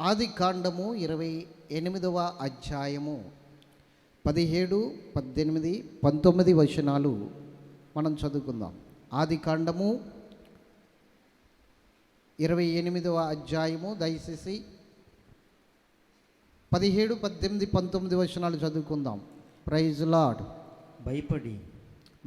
ఆది కాండము 28వ అధ్యాయము 17, 18, 19 వచనాలు మనం చదువుకుందాం. ఆది కాండము 28వ అధ్యాయము దయచేసి 17, 18, 19 వచనాలు చదువుకుందాం. Praise Lord.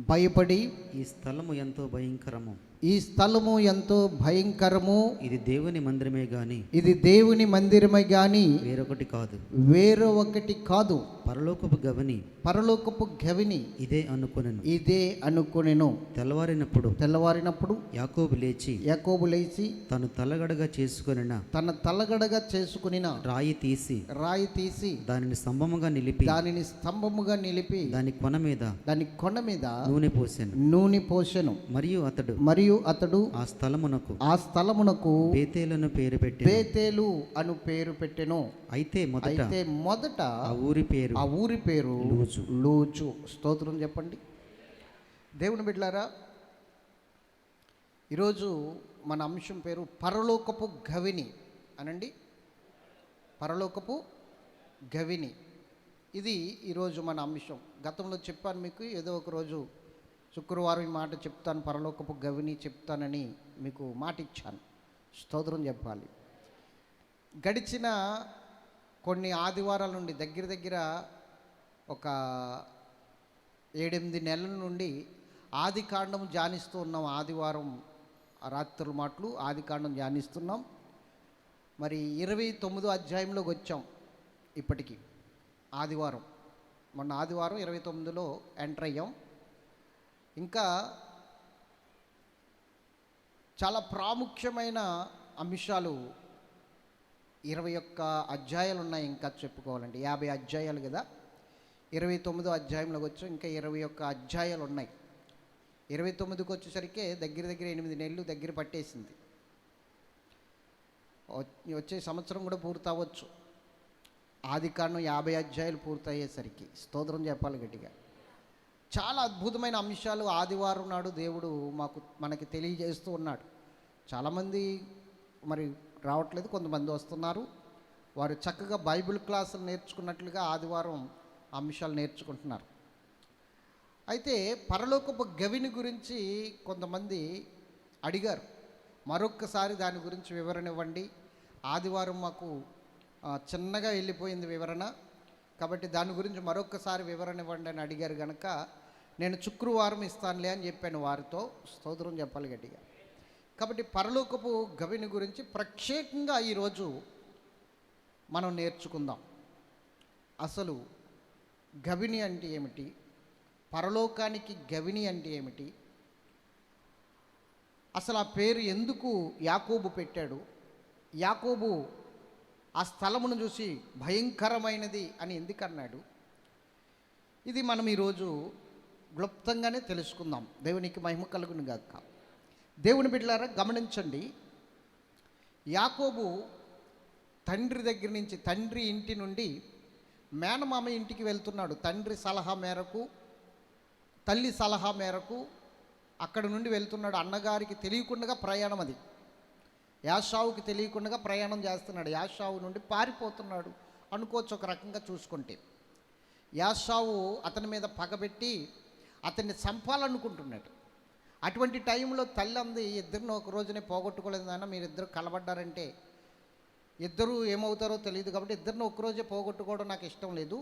భయపడి ఈ స్థలము ఎంతో భయంకరము, ఈ స్థలము ఎంతో భయంకరము, ఇది దేవుని మందిరమే గాని ఇది దేవుని మందిరమే గాని వేరొకటి కాదు, వేరొకటి కాదు. పరలోకపు పరలోకపు గవిని ఇదే అనుకొనెను. తెల్లవారినప్పుడు యాకోబు లేచి తన తలగడగా చేసుకొనిన రాయి తీసి దానిని స్తంభముగా నిలిపి దాని కొన మీద నూనె పోసెను. మరియు అతడు ఆ స్థలమునకు బేతేలు అను పేరు పెట్టెను. అయితే మొదట ఆ ఊరి పేరు లూజు. స్తోత్రం చెప్పండి. దేవుని బిడ్డలారా, ఈరోజు మన అంశం పేరు పరలోకపు గవిని అనండి. పరలోకపు గవిని, ఇది ఈరోజు మన అంశం. గతంలో చెప్పాను మీకు, ఏదో ఒక రోజు శుక్రవారం ఈ మాట చెప్తాను, పరలోకపు గవిని చెప్తానని మీకు మాట ఇచ్చాను. స్తోత్రం చెప్పాలి. గడిచిన కొన్ని ఆదివారాల నుండి దగ్గర ఒక 7-8 నెలల నుండి ఆది కాండం ధ్యానిస్తూ ఉన్నాం. ఆదివారం రాత్రుల మాటలు ఆది కాండం ధ్యానిస్తున్నాం. మరి 29వ అధ్యాయంలోకి వచ్చాం. ఇప్పటికీ ఆదివారం, మొన్న ఆదివారం 29లో ఎంటర్ అయ్యాం. ఇంకా చాలా ప్రాముఖ్యమైన అంశాలు 21 అధ్యాయాలు ఉన్నాయి. ఇంకా చెప్పుకోవాలంటే 50 అధ్యాయాలు కదా. 29వ అధ్యాయంలోకి వచ్చాం. ఇంకా 21 అధ్యాయాలు ఉన్నాయి. 29కి వచ్చేసరికి దగ్గర 8 నెలలు దగ్గర పట్టేసింది. వచ్చే సంవత్సరం కూడా పూర్తి అవ్వచ్చు. ఆది కాండం 50 అధ్యాయాలు పూర్తయ్యేసరికి స్తోత్రం చెప్పాలి గట్టిగా. చాలా అద్భుతమైన అంశాలు ఆదివారం నాడు దేవుడు మనకి తెలియజేస్తూ ఉన్నాడు. చాలామంది మరి రావట్లేదు, కొంతమంది వస్తున్నారు. వారు చక్కగా బైబిల్ క్లాసులు నేర్చుకున్నట్లుగా ఆదివారం అంశాలు నేర్చుకుంటున్నారు. అయితే పరలోకపు గవిని గురించి కొంతమంది అడిగారు, మరొక్కసారి దాని గురించి వివరణ ఇవ్వండి. ఆదివారం మాకు చిన్నగా వెళ్ళిపోయింది వివరణ, కాబట్టి దాని గురించి మరొక్కసారి వివరణ ఇవ్వండి అని అడిగారు. కనుక నేను శుక్రవారం ఇస్తానులే అని చెప్పాను వారితో. స్తోత్రం చెప్పాలి గట్టిగా. కాబట్టి పరలోకపు గవిని గురించి ప్రత్యేకంగా ఈరోజు మనం నేర్చుకుందాం. అసలు గవిని అంటే ఏమిటి, పరలోకానికి గవిని అంటే ఏమిటి, అసలు ఆ పేరు ఎందుకు యాకోబు పెట్టాడు, యాకోబు ఆ స్థలమును చూసి భయంకరమైనది అని ఎందుకన్నాడు, ఇది మనం ఈరోజు క్లుప్తంగానే తెలుసుకుందాం. దేవునికి మహిమ కలుగును గాక. దేవుని బిడ్డలారా గమనించండి, యాకోబు తండ్రి ఇంటి నుండి మేనమామ ఇంటికి వెళ్తున్నాడు. తండ్రి సలహా మేరకు, తల్లి సలహా మేరకు అక్కడ నుండి వెళ్తున్నాడు. అన్నగారికి తెలియకుండా ప్రయాణం, అది యాషావుకి తెలియకుండా ప్రయాణం చేస్తున్నాడు. యాషావు నుండి పారిపోతున్నాడు అనుకోవచ్చు ఒక రకంగా చూసుకుంటే. యాషావు అతని మీద పగబెట్టి అతన్ని చంపాలనుకుంటున్నాడు. అటువంటి టైంలో తల్లి అంది, ఇద్దరిని ఒక రోజునే పోగొట్టుకోలేదు నాన్న, మీరిద్దరు కలబడ్డారంటే ఇద్దరు ఏమవుతారో తెలియదు, కాబట్టి ఇద్దరిని ఒకరోజే పోగొట్టుకోవడం నాకు ఇష్టం లేదు.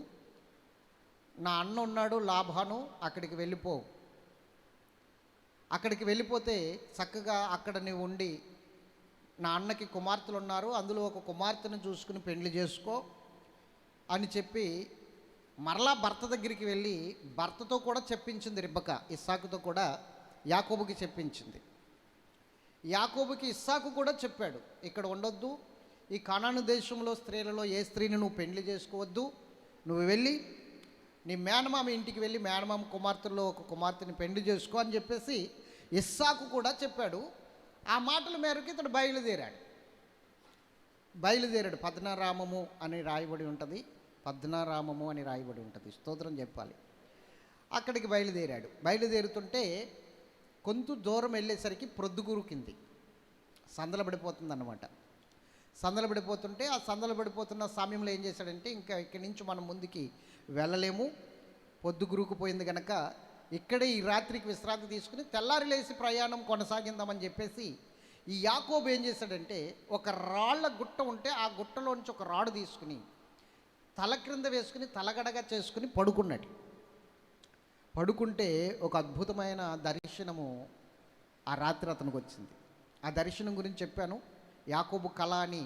నా అన్న ఉన్నాడు లాభాను, అక్కడికి వెళ్ళిపోతే చక్కగా అక్కడ నీవు ఉండి, నా అన్నకి కుమార్తెలు ఉన్నారు, అందులో ఒక కుమార్తెను చూసుకుని పెళ్లి చేసుకో అని చెప్పి మరలా భర్త దగ్గరికి వెళ్ళి భర్తతో కూడా చెప్పించింది రిబ్బక. ఇస్సాకుతో కూడా యాకోబుకి చెప్పించింది. యాకోబుకి ఇస్సాకు కూడా చెప్పాడు, ఇక్కడ ఉండొద్దు, ఈ కానాను దేశంలో స్త్రీలలో ఏ స్త్రీని నువ్వు పెళ్లి చేసుకోవద్దు, నువ్వు వెళ్ళి నీ మేనమామ ఇంటికి వెళ్ళి మేనమామ కుమార్తెల్లో ఒక కుమార్తెని పెళ్లి చేసుకో అని చెప్పేసి ఇస్సాకు కూడా చెప్పాడు. ఆ మాటల మేరకు ఇతడు బయలుదేరాడు. పద్నారామము అని రాయబడి ఉంటుంది. స్తోత్రం చెప్పాలి. అక్కడికి బయలుదేరుతుంటే కొంత దూరం వెళ్ళేసరికి ప్రొద్దుగురుకింది, సందలబడిపోతుంది అన్నమాట. సందలు పడిపోతుంటే ఆ సందలు పడిపోతున్న సమయంలో ఏం చేశాడంటే ఇంకా ఇక్కడి నుంచి మనం ముందుకి వెళ్ళలేము, పొద్దు గురుకుపోయింది కనుక ఇక్కడే ఈ రాత్రికి విశ్రాంతి తీసుకుని తెల్లారి లేచి ప్రయాణం కొనసాగిందామని చెప్పేసి ఈ యాకోబు ఏం చేశాడంటే ఒక రాళ్ల గుట్ట ఉంటే ఆ గుట్టలోంచి ఒక రాడు తీసుకుని తల క్రింద వేసుకుని తలగడగా చేసుకుని పడుకున్నాడు. పడుకుంటే ఒక అద్భుతమైన దర్శనము ఆ రాత్రి అతనికి వచ్చింది. ఆ దర్శనం గురించి చెప్పాను, యాకోబు కళ అని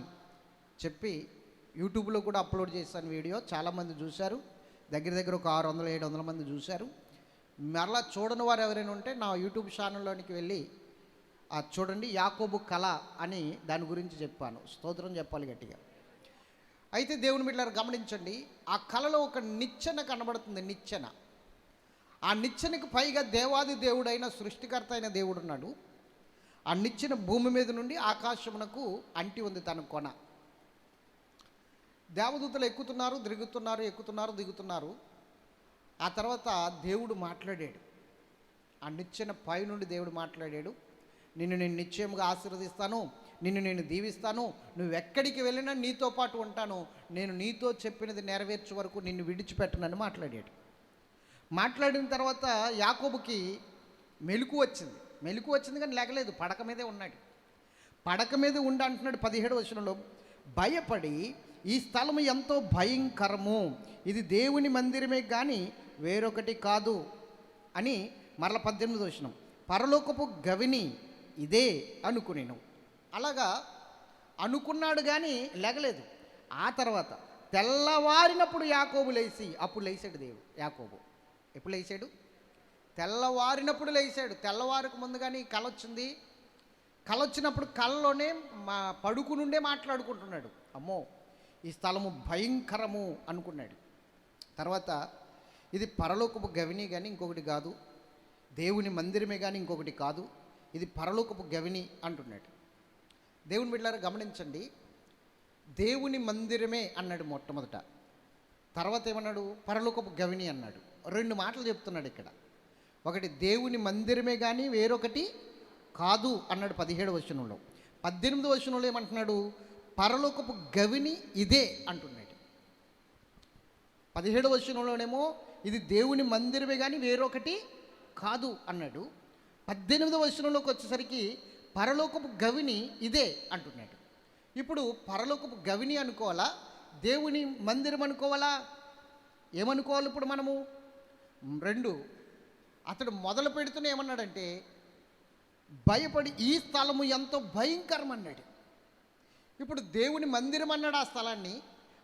చెప్పి యూట్యూబ్లో కూడా అప్లోడ్ చేశాను వీడియో. చాలామంది చూశారు, దగ్గర దగ్గర ఒక 600-700 మంది చూశారు. మరలా చూడని వారు ఎవరైనా ఉంటే నా యూట్యూబ్ ఛానల్లోనికి వెళ్ళి చూడండి, యాకోబు కళ అని దాని గురించి చెప్పాను. స్తోత్రం చెప్పాలి గట్టిగా. అయితే దేవుని బిడ్డలారా గమనించండి, ఆ కళలో ఒక నిచ్చెన కనబడుతుంది. నిచ్చెన, ఆ నిచ్చెనకు పైగా దేవాది దేవుడైన సృష్టికర్త అయిన దేవుడు ఉన్నాడు. ఆ నిచ్చెన భూమి మీద నుండి ఆకాశమునకు అంటి ఉంది తన కొన. దేవదూతలు ఎక్కుతున్నారు, దిగుతున్నారు. ఆ తర్వాత దేవుడు మాట్లాడాడు. ఆ నిచ్చెన పై నుండి దేవుడు మాట్లాడాడు, నిన్ను నేను నిశ్చయముగా ఆశీర్వదిస్తాను, నిన్ను నేను దీవిస్తాను, నువ్వు ఎక్కడికి వెళ్ళినా నీతో పాటు ఉంటాను, నేను నీతో చెప్పినది నెరవేర్చే వరకు నిన్ను విడిచిపెట్టనని మాట్లాడాడు. మాట్లాడిన తర్వాత యాకోబుకి మెలకు వచ్చింది కానీ లేగలేదు, పడక మీదే ఉన్నాడు. పడక మీద ఉండి అంటున్నాడు 17వ వచనంలో, భయపడి ఈ స్థలం ఎంతో భయంకరము, ఇది దేవుని మందిరమే కానీ వేరొకటి కాదు అని మరల 18వ వచనం, పరలోకపు గవిని ఇదే అనుకునేను. అలాగా అనుకున్నాడు కానీ లేగలేదు. ఆ తర్వాత తెల్లవారినప్పుడు యాకోబు లేచి, అప్పుడు లేచాడు దేవుడు. యాకోబు ఎప్పుడు లేచాడు? తెల్లవారినప్పుడు లేచాడు. తెల్లవారికి ముందుగానే కళ వచ్చింది. కళ వచ్చినప్పుడు కళ్ళలోనే పడుకునుండే మాట్లాడుకుంటున్నాడు, అమ్మో ఈ స్థలము భయంకరము అనుకున్నాడు. తర్వాత ఇది పరలోకపు గవిని కానీ ఇంకొకటి కాదు, దేవుని మందిరమే కానీ ఇంకొకటి కాదు, ఇది పరలోకపు గవిని అంటున్నాడు. దేవుని బిడ్డలారా గమనించండి, దేవుని మందిరమే అన్నాడు మొట్టమొదట, తర్వాత ఏమన్నాడు? పరలోకపు గవిని అన్నాడు. 2 మాటలు చెప్తున్నాడు ఇక్కడ. ఒకటి దేవుని మందిరమే కానీ వేరొకటి కాదు అన్నాడు 17వ వచనంలో. 18వ వచనంలో ఏమంటున్నాడు? పరలోకపు గవిని ఇదే అంటున్నాడు. 17వ వచనంలోనేమో ఇది దేవుని మందిరమే కానీ వేరొకటి కాదు అన్నాడు. 18వ వచనంలోకి వచ్చేసరికి పరలోకపు గవిని ఇదే అంటున్నాడు. ఇప్పుడు పరలోకపు గవిని అనుకోవాలా, దేవుని మందిరం అనుకోవాలా, ఏమనుకోవాలి ఇప్పుడు మనము? 2. అతడు మొదలు పెడుతూనే ఏమన్నాడంటే భయపడి ఈ స్థలము ఎంతో భయంకరం అన్నాడు. ఇప్పుడు దేవుని మందిరం అన్నాడు ఆ స్థలాన్ని,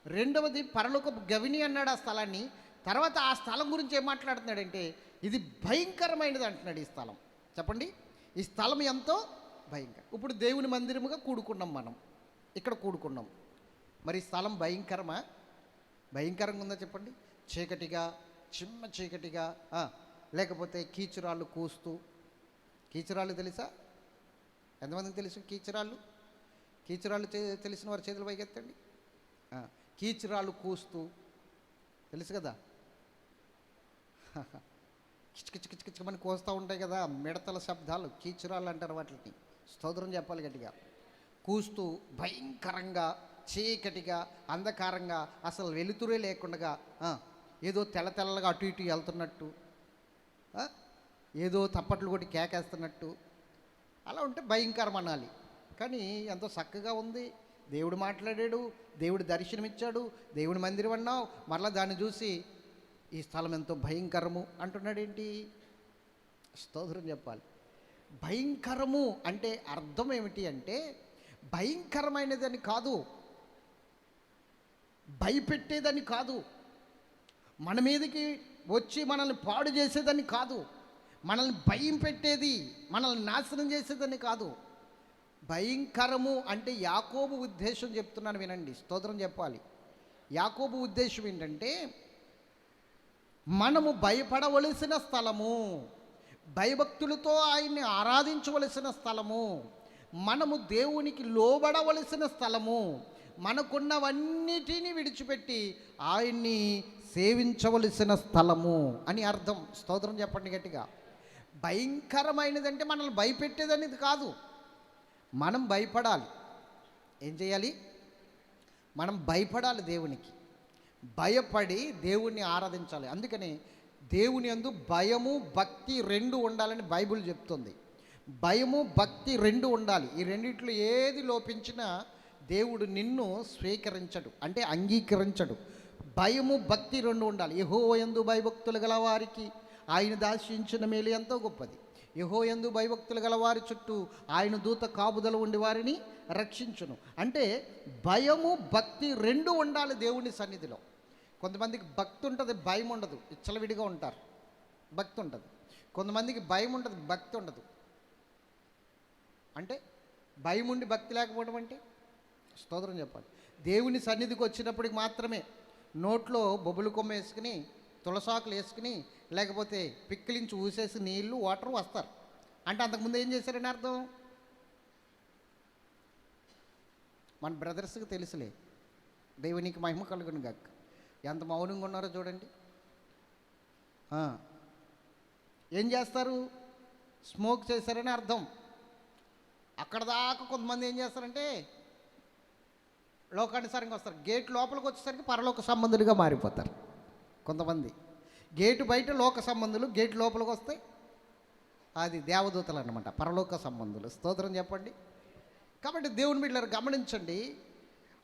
రెండవది పరలోకపు గవిని అన్నాడు ఆ స్థలాన్ని, తర్వాత ఆ స్థలం గురించి ఏం మాట్లాడుతున్నాడంటే ఇది భయంకరమైనది అంటున్నాడు. ఈ స్థలం చెప్పండి, ఈ స్థలం ఎంతో భయంకరం. ఇప్పుడు దేవుని మందిరముగా కూడుకున్నాం, మనం ఇక్కడ కూడుకున్నాం. మరి స్థలం భయంకరమా? భయంకరంగా ఉందా చెప్పండి? చీకటిగా, చిమ్మ చీకటిగా, లేకపోతే కీచురాళ్ళు కూస్తూ. కీచురాళ్ళు తెలుసా? ఎంతమందికి తెలుసు కీచురాళ్ళు? కీచురాళ్ళు తెలిసిన వారు చేతులు పైకెత్తండి. కీచురాళ్ళు కూస్తూ తెలుసు కదా, కిచకిచకిచకిచమని కోస్తూ ఉంటాయి కదా, మిడతల శబ్దాలు, కీచురాళ్ళు అంటారు వాటిని. స్తోత్రం చెప్పాలి గట్టిగా. కూస్తూ భయంకరంగా, చీకటిగా, అంధకారంగా, అసలు వెలుతురే లేకుండా, ఏదో తెల్లగా అటు ఇటు వెళ్తున్నట్టు, ఏదో తప్పట్లు కొట్టి కేకేస్తున్నట్టు అలా ఉంటే భయంకరం అనాలి. కానీ ఎంతో చక్కగా ఉంది. దేవుడు మాట్లాడాడు, దేవుడు దర్శనమిచ్చాడు, దేవుడి మందిరం అన్నావు, మరలా దాన్ని చూసి ఈ స్థలం ఎంతో భయంకరము అంటున్నాడు. ఏంటి? స్తోత్రం చెప్పాలి. భయంకరము అంటే అర్థం ఏమిటి అంటే భయంకరమైనదని కాదు, భయపెట్టేదని కాదు, మన మీదకి వచ్చి మనల్ని పాడు చేసేదని కాదు, మనల్ని భయం పెట్టేది, మనల్ని నాశనం చేసేదని కాదు. భయంకరము అంటే యాకోబు ఉద్దేశం చెప్తున్నాను వినండి, స్తోత్రం చెప్పాలి. యాకోబు ఉద్దేశం ఏంటంటే మనము భయపడవలసిన స్థలము, భయభక్తులతో ఆయన్ని ఆరాధించవలసిన స్థలము, మనము దేవునికి లోబడవలసిన స్థలము, మనకున్నవన్నిటినీ విడిచిపెట్టి ఆయన్ని సేవించవలసిన స్థలము అని అర్థం. స్తోత్రం చెప్పండి గట్టిగా. భయంకరమైనదంటే మనల్ని భయపెట్టేదనేది కాదు, మనం భయపడాలి. ఏం చేయాలి? మనం భయపడాలి దేవునికి, భయపడి దేవుణ్ణి ఆరాధించాలి. అందుకని దేవుని యందు భయము భక్తి రెండు ఉండాలని బైబిల్ చెప్తుంది. భయము భక్తి రెండు ఉండాలి. ఈ రెండిట్లో ఏది లోపించినా దేవుడు నిన్ను స్వీకరించడు, అంటే అంగీకరించడు. భయము భక్తి రెండు ఉండాలి. యెహోవా యందు భయభక్తులు గల వారికి ఆయన దాశించిన మేలు ఎంతో గొప్పది. యెహోవా యందు భయభక్తులు గల వారి చుట్టూ ఆయన దూత కాపుదల ఉండి వారిని రక్షించును. అంటే భయము భక్తి రెండు ఉండాలి దేవుని సన్నిధిలో. కొంతమందికి భక్తి ఉంటుంది, భయం ఉండదు, విచ్చలవిడిగా ఉంటారు. భక్తి ఉంటుంది. కొంతమందికి భయం ఉంటుంది, భక్తి ఉండదు. అంటే భయం ఉండి భక్తి లేకపోవడం అంటే స్తోత్రం చెప్పాలి. దేవుని సన్నిధికి వచ్చినప్పటికి మాత్రమే నోట్లో బొబ్బులు కొమ్మ వేసుకుని తులసాకులు వేసుకుని లేకపోతే పిక్కిలించి ఊసేసి నీళ్లు వాటర్ వస్తారు. అంటే అంతకుముందు ఏం చేశారని అర్థం? మన బ్రదర్స్కి తెలుసులే, దేవునికి మహిమ కలుగును గాక. ఎంత మౌనంగా ఉన్నారో చూడండి. ఏం చేస్తారు? స్మోక్ చేశారని అర్థం. అక్కడ దాకా కొంతమంది ఏం చేస్తారంటే లోకానుసారంగా వస్తారు. గేట్ లోపలికి వచ్చేసరికి పరలోక సంబంధులుగా మారిపోతారు. కొంతమంది గేటు బయట లోక సంబంధులు, గేట్ లోపలికి వస్తే అది దేవదూతలు అన్నమాట, పరలోక సంబంధులు. స్తోత్రం చెప్పండి. కాబట్టి దేవుని బిడ్డలారా గమనించండి.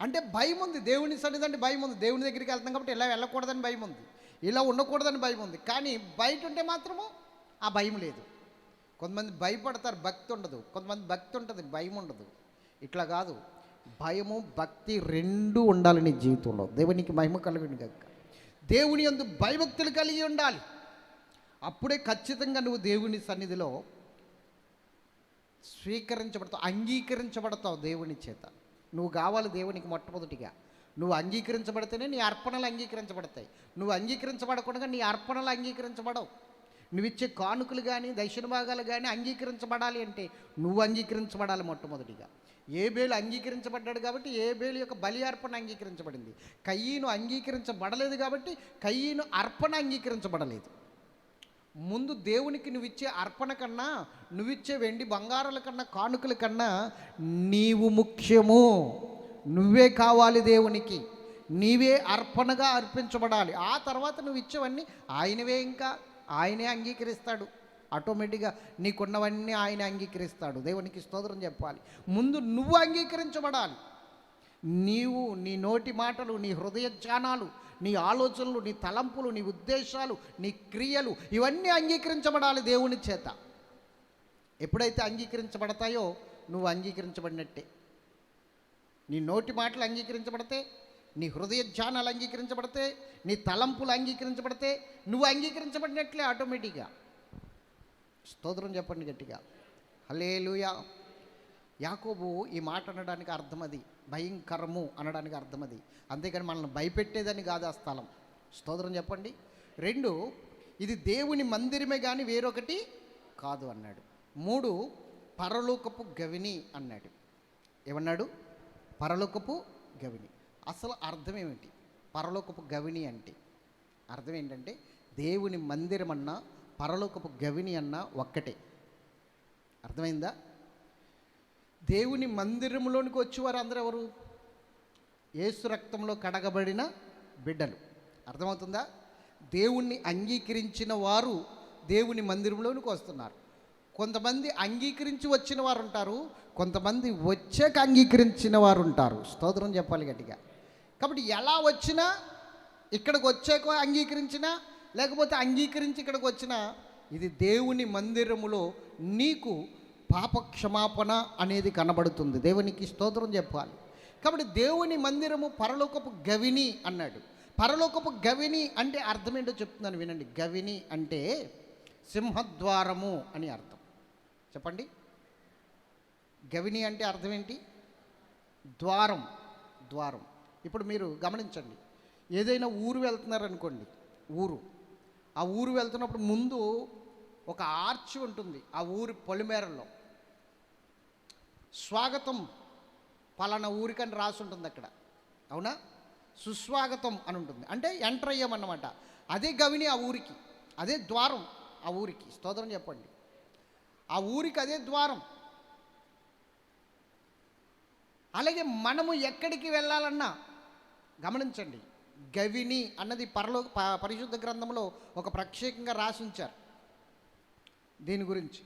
అంటే భయం ఉంది, దేవుని సన్నిధి అంటే భయం ఉంది. దేవుని దగ్గరికి వెళ్తాం కాబట్టి ఇలా వెళ్ళకూడదని భయం ఉంది, ఇలా ఉండకూడదని భయం ఉంది. కానీ బయట ఉంటే మాత్రము ఆ భయం లేదు. కొంతమంది భయపడతారు, భక్తి ఉండదు. కొంతమంది భక్తి ఉంటుంది, భయం ఉండదు. ఇట్లా కాదు, భయము భక్తి రెండు ఉండాలి నీ జీవితంలో. దేవునికి మహిమ కలుగును గాక. దేవుని యందు భయభక్తులు కలిగి ఉండాలి. అప్పుడే ఖచ్చితంగా నువ్వు దేవుని సన్నిధిలో స్వీకరించబడతావు, అంగీకరించబడతావు దేవుని చేత. నువ్వు కావాలి దేవునికి మొట్టమొదటిగా. నువ్వు అంగీకరించబడితేనే నీ అర్పణలు అంగీకరించబడతాయి. నువ్వు అంగీకరించబడకుండా నీ అర్పణలు అంగీకరించబడవు. నువ్వు ఇచ్చే కానుకలు కానీ దక్షిణ భాగాలు కానీ అంగీకరించబడాలి అంటే నువ్వు అంగీకరించబడాలి మొట్టమొదటిగా. ఏబేలు అంగీకరించబడ్డాడు కాబట్టి ఏబేలు యొక్క బలి అర్పణ అంగీకరించబడింది. కయ్యను అంగీకరించబడలేదు కాబట్టి కయ్యను అర్పణ అంగీకరించబడలేదు. ముందు దేవునికి నువ్విచ్చే అర్పణ కన్నా, నువ్విచ్చే వెండి బంగారాల కన్నా, కానుకల కన్నా నీవు ముఖ్యము. నువ్వే కావాలి దేవునికి, నీవే అర్పణగా అర్పించబడాలి. ఆ తర్వాత నువ్వు ఇచ్చేవన్నీ ఆయనవే, ఇంకా ఆయనే అంగీకరిస్తాడు. ఆటోమేటిక్గా నీకున్నవన్నీ ఆయన అంగీకరిస్తాడు. దేవునికి స్తోత్రం చెప్పాలి. ముందు నువ్వు అంగీకరించబడాలి. నీవు, నీ నోటి మాటలు, నీ హృదయ ధ్యానాలు, నీ ఆలోచనలు, నీ తలంపులు, నీ ఉద్దేశాలు, నీ క్రియలు ఇవన్నీ అంగీకరించబడాలి దేవుని చేత. ఎప్పుడైతే అంగీకరించబడతాయో నువ్వు అంగీకరించబడినట్టే. నీ నోటి మాటలు అంగీకరించబడితే, నీ హృదయ ధ్యానాలు అంగీకరించబడితే, నీ తలంపులు అంగీకరించబడితే నువ్వు అంగీకరించబడినట్లే ఆటోమేటిక్గా. స్తోత్రం చెప్పండి గట్టిగా, హల్లెలూయా. యాకోబు ఈ మాట అనడానికి అర్థం అది, భయంకరము అనడానికి అర్థం అది. అంతేకాని మనల్ని భయపెట్టేదని కాదు ఆ స్థలం. స్తోత్రం చెప్పండి. 2, ఇది దేవుని మందిరమే కానీ వేరొకటి కాదు అన్నాడు. 3, పరలోకపు గవిని అన్నాడు. ఏమన్నాడు? పరలోకపు గవిని. అసలు అర్థం ఏమిటి? పరలోకపు గవిని అంటే అర్థం ఏంటంటే దేవుని మందిరం అన్నా పరలోకపు గవిని అన్నా ఒక్కటే. అర్థమైందా? దేవుని మందిరంలోనికి వచ్చేవారు అందరూ ఎవరు? యేసు రక్తంలో కడగబడిన బిడ్డలు. అర్థమవుతుందా? దేవుణ్ణి అంగీకరించిన వారు దేవుని మందిరంలోనికి వస్తున్నారు. కొంతమంది అంగీకరించి వచ్చిన వారు ఉంటారు, కొంతమంది వచ్చాక అంగీకరించిన వారు ఉంటారు. స్తోత్రం చెప్పాలి గట్టిగా. కాబట్టి ఎలా వచ్చినా, ఇక్కడికి వచ్చాక అంగీకరించినా, లేకపోతే అంగీకరించి ఇక్కడికి వచ్చినా, ఇది దేవుని మందిరములో నీకు పాప క్షమాపణ అనేది కనబడుతుంది. దేవునికి స్తోత్రం చెప్పాలి. కాబట్టి దేవుని మందిరము పరలోకపు గవిని అన్నాడు. పరలోకపు గవిని అంటే అర్థం ఏంటో చెప్తున్నాను వినండి. గవిని అంటే సింహద్వారము అని అర్థం. చెప్పండి, గవిని అంటే అర్థం ఏంటి? ద్వారం, ద్వారం. ఇప్పుడు మీరు గమనించండి, ఏదైనా ఊరు వెళ్తున్నారనుకోండి, ఆ ఊరు వెళ్తున్నప్పుడు ముందు ఒక ఆర్చ్ ఉంటుంది. ఆ ఊరి పొలిమేరల్లో స్వాగతం పలానా ఊరికని రాసి ఉంటుంది అక్కడ. అవునా? సుస్వాగతం అని ఉంటుంది. అంటే ఎంటర్ అయ్యామన్నమాట. అదే గవిని ఆ ఊరికి, అదే ద్వారం ఆ ఊరికి. స్తోత్రం చెప్పండి. ఆ ఊరికి అదే ద్వారం. అలాగే మనము ఎక్కడికి వెళ్ళాలన్నా గమనించండి, గవిని అన్నది పరిశుద్ధ గ్రంథంలో ఒక ప్రత్యేకంగా రాసి ఉంచారు దీని గురించి.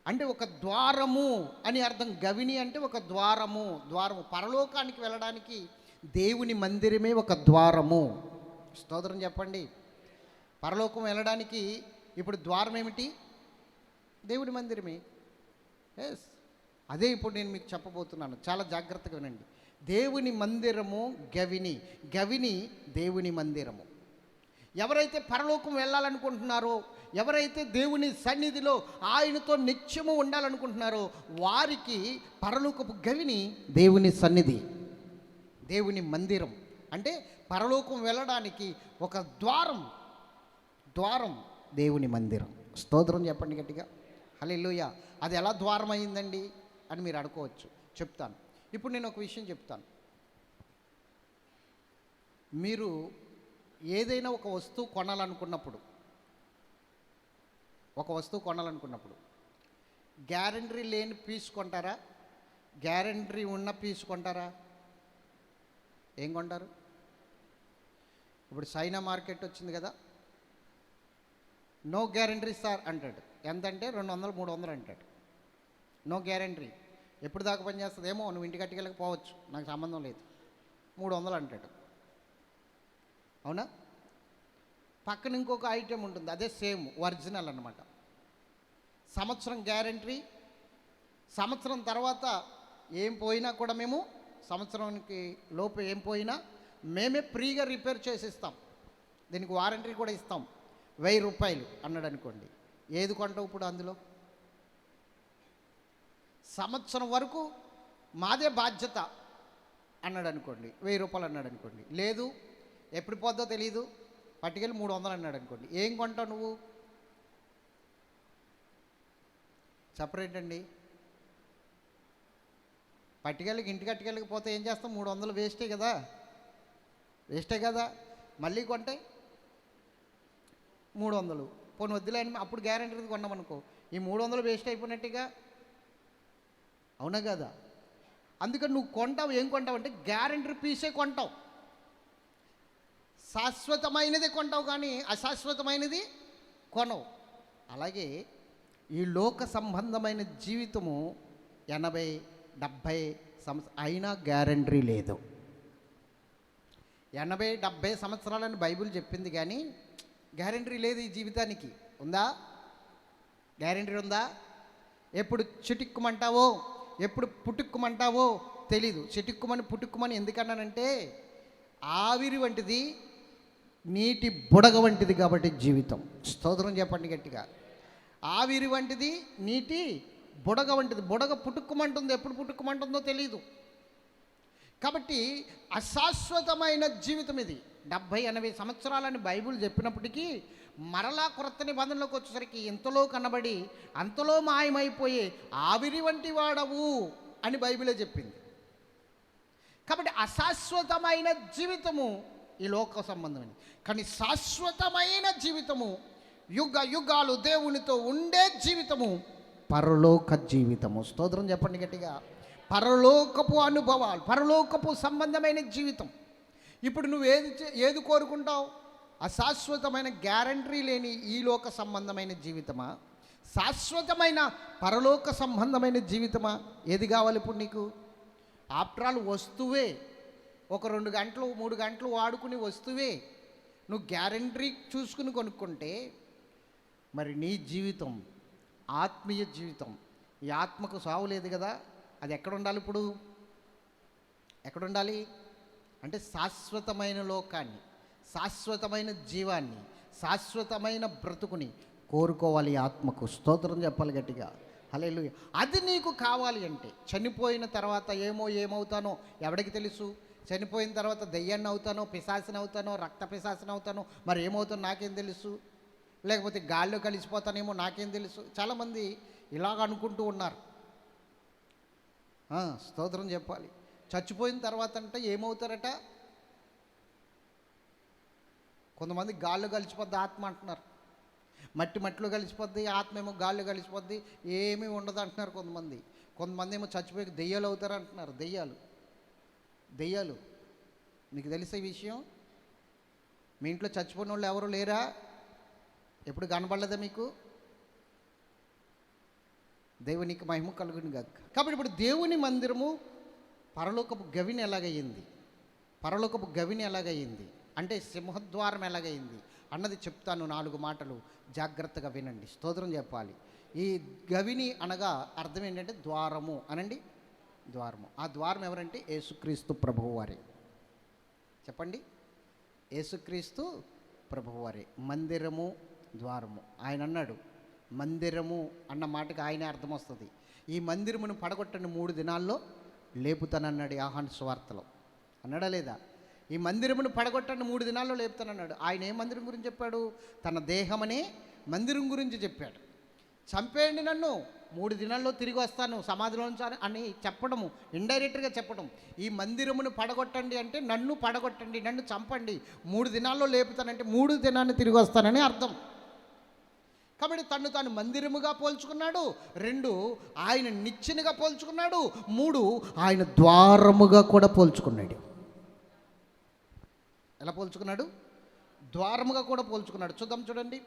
అంటే ఒక ద్వారము అని అర్థం. గవిని అంటే ఒక ద్వారము. పరలోకానికి వెళ్ళడానికి దేవుని మందిరమే ఒక ద్వారము. స్తోత్రం చెప్పండి. పరలోకం వెళ్ళడానికి ఇప్పుడు ద్వారం ఏమిటి? దేవుని మందిరమే. ఎస్, అదే ఇప్పుడు నేను మీకు చెప్పబోతున్నాను. చాలా జాగ్రత్తగా వినండి. దేవుని మందిరము గవిని. గవిని దేవుని మందిరము. ఎవరైతే పరలోకం వెళ్ళాలనుకుంటున్నారో, ఎవరైతే దేవుని సన్నిధిలో ఆయనతో నిత్యము ఉండాలనుకుంటున్నారో వారికి పరలోకపు గవిని దేవుని సన్నిధి, దేవుని మందిరం. అంటే పరలోకం వెళ్ళడానికి ఒక ద్వారం దేవుని మందిరం. స్తోత్రం చెప్పండి గట్టిగా. హల్లెలూయా. అది ఎలా ద్వారం అయిందండి అని మీరు అనుకోవచ్చు. చెప్తాను. ఇప్పుడు నేను ఒక విషయం చెప్తాను. మీరు ఏదైనా ఒక వస్తువు కొనాలనుకున్నప్పుడు గ్యారంటీ లేని పీస్ కొంటారా? గ్యారంటీ ఉన్న పీస్ కొంటారా? ఏం కొంటారు? ఇప్పుడు చైనా మార్కెట్ వచ్చింది కదా, నో గ్యారంటీ సార్ అంటాడు. ఎంతంటే 200, 300 అంటాడు. No guarantee. ఎప్పుడు దాకా పనిచేస్తుందేమో, నువ్వు ఇంటికి కట్టుకెళ్ళకపోవచ్చు, నాకు సంబంధం లేదు, 300 అంటాడు. అవునా? పక్కన ఇంకొక ఐటెం ఉంటుంది, అదే సేమ్ ఒరిజినల్ అన్నమాట. సంవత్సరం గ్యారంటీ. సంవత్సరం తర్వాత ఏం పోయినా కూడా మేము సంవత్సరానికి లోపు ఏం పోయినా మేమే ఫ్రీగా రిపేర్ చేసి ఇస్తాం. దీనికి వారంటీ కూడా ఇస్తాం. 1000 రూపాయలు అన్నాడు అనుకోండి. ఏది కొంటావు ఇప్పుడు అందులో? సంవత్సరం వరకు మాదే బాధ్యత అన్నాడు అనుకోండి, 1000 రూపాయలు అన్నాడు అనుకోండి. లేదు, ఎప్పుడు పోద్దో తెలియదు, పట్టుకెళ్ళి 300 అన్నాడు అనుకోండి. ఏం కొంటావు నువ్వు? సపరేట్ అండి. పట్టుకెళ్ళకి ఇంటికి కట్టుకెళ్ళకపోతే ఏం చేస్తాం? 300 వేస్టే కదా. మళ్ళీ కొంటే 300. పోనీ వద్దులేని అప్పుడు గ్యారంటీ కొన్నామనుకో, ఈ 300 వేస్ట్ అయిపోయినట్టుగా. అవునా కదా? అందుకని నువ్వు కొంటావు. ఏం కొంటావు అంటే గ్యారంటీ పీసే కొంటావు. శాశ్వతమైనది కొంటావు, కానీ అశాశ్వతమైనది కొనవు. అలాగే ఈ లోక సంబంధమైన జీవితము 80, 70 సంవత్సరం అయినా గ్యారంటీ లేదు. 80, 70 సంవత్సరాలని బైబిల్ చెప్పింది, కానీ గ్యారంటీ లేదు ఈ జీవితానికి. ఉందా? గ్యారంటీ ఉందా? ఎప్పుడు చిటిక్కుమంటావో, ఎప్పుడు పుట్టుక్కుమంటావో తెలీదు. చిటిక్కుమని పుట్టుక్కుమని ఎందుకన్నానంటే ఆవిరి వంటిది, నీటి బుడగ వంటిది కాబట్టి జీవితం. స్తోత్రం చెప్పండి గట్టిగా. ఆవిరి వంటిది, నీటి బుడగ వంటిది. బుడగ పుట్టుక్కుమంటుంది, ఎప్పుడు పుట్టుక్కుమంటుందో తెలీదు. కాబట్టి అశాశ్వతమైన జీవితం ఇది. 70, 80 సంవత్సరాలని బైబిల్ చెప్పినప్పటికీ మరలా క్రొత్త నిబంధనలోకి వచ్చేసరికి ఇంతలో కనబడి అంతలో మాయమైపోయే ఆవిరి వంటి వాడవు అని బైబిలే చెప్పింది. కాబట్టి అశాశ్వతమైన జీవితము ఈ లోక సంబంధమైనది, కానీ శాశ్వతమైన జీవితము, యుగ యుగాలు దేవునితో ఉండే జీవితము పరలోక జీవితము. స్తోత్రం చెప్పండి గట్టిగా. పరలోకపు అనుభవాలు, పరలోకపు సంబంధమైన జీవితం. ఇప్పుడు నువ్వు ఏది కోరుకుంటావు? అశాశ్వతమైన గ్యారంటీ లేని ఈ లోక సంబంధమైన జీవితమా, శాశ్వతమైన పరలోక సంబంధమైన జీవితమా? ఏది కావాలి ఇప్పుడు నీకు? ఆఫ్టర్ ఆల్ వస్తువే, ఒక 2 గంటలు 3 గంటలు వాడుకుని వస్తువే నువ్వు గ్యారంటీ చూసుకుని కొనుక్కుంటే, మరి నీ జీవితం ఆత్మీయ జీవితం, ఈ ఆత్మకు సావు లేదు కదా, అది ఎక్కడ ఉండాలి? ఇప్పుడు ఎక్కడ ఉండాలి అంటే శాశ్వతమైన లోకాన్ని, శాశ్వతమైన జీవాన్ని, శాశ్వతమైన బ్రతుకుని కోరుకోవాలి ఆత్మకు. స్తోత్రం చెప్పాలి గట్టిగా. హల్లెలూయా. అది నీకు కావాలి అంటే చనిపోయిన తర్వాత ఏమవుతానో ఎవడికి తెలుసు? చనిపోయిన తర్వాత దెయ్యాన్ని అవుతానో, పిశాసిని అవుతానో, రక్త పిశాసిని అవుతానో, మరి ఏమవుతానో నాకేం తెలుసు? లేకపోతే గాల్లో కలిసిపోతానేమో నాకేం తెలుసు? చాలామంది ఇలాగ అనుకుంటూ ఉన్నారు. స్తోత్రం చెప్పాలి. చచ్చిపోయిన తర్వాత అంటే ఏమవుతారట? కొంతమంది గాల్లో కలిసిపోద్ది ఆత్మ అంటున్నారు, మట్టిలో కలిసిపోద్ది, ఆత్మ ఏమో గాల్లో కలిసిపోద్ది, ఏమీ ఉండదు అంటున్నారు కొంతమంది ఏమో చచ్చిపోయి దెయ్యాలు అవుతారు అంటున్నారు. దెయ్యాలు మీకు తెలిసే విషయం? మీ ఇంట్లో చచ్చిపోయిన వాళ్ళు ఎవరు లేరా? ఎప్పుడు కనబడలేదా మీకు? దేవునికి మహిమ కలుగును గాక. కాబట్టి ఇప్పుడు దేవుని మందిరము పరలోకపు గవిని ఎలాగయ్యింది, పరలోకపు గవిని ఎలాగయ్యింది అంటే సింహద్వారం ఎలాగైంది అన్నది చెప్తాను. 4 మాటలు జాగ్రత్తగా వినండి. స్తోత్రం చెప్పాలి. ఈ గవిని అనగా అర్థం ఏంటంటే ద్వారము అనండి. ద్వారము. ఆ ద్వారం ఎవరంటే యేసుక్రీస్తు ప్రభువు వారే. చెప్పండి, యేసుక్రీస్తు ప్రభువు వారే. మందిరము, ద్వారము. ఆయన అన్నాడు మందిరము అన్న మాటకి ఆయనే అర్థం వస్తుంది. ఈ మందిరమును పడగొట్టని 3 దినాల్లో లేపుతానన్నాడు యోహాను సువార్తలో. అన్నాడా లేదా? ఈ మందిరమును పడగొట్టని 3 దినాల్లో లేపుతానన్నాడు. ఆయన ఏ మందిరం గురించి చెప్పాడు? తన దేహమనే మందిరం గురించి చెప్పాడు. చంపేయండి నన్ను, 3 దినాల్లో తిరిగి వస్తాను సమాధిలో అని చెప్పడము, ఇండైరెక్ట్గా చెప్పడం. ఈ మందిరమును పడగొట్టండి అంటే నన్ను పడగొట్టండి, నన్ను చంపండి, 3 దినాల్లో లేపుతానంటే 3 దినాన్ని తిరిగి వస్తానని అర్థం. కాబట్టి తను తాను మందిరముగా పోల్చుకున్నాడు, 2 ఆయన నిచ్చెనగా పోల్చుకున్నాడు, 3 ఆయన ద్వారముగా కూడా పోల్చుకున్నాడు. ఎలా పోల్చుకున్నాడు? ద్వారముగా కూడా పోల్చుకున్నాడు. చూద్దాం, చూడండి.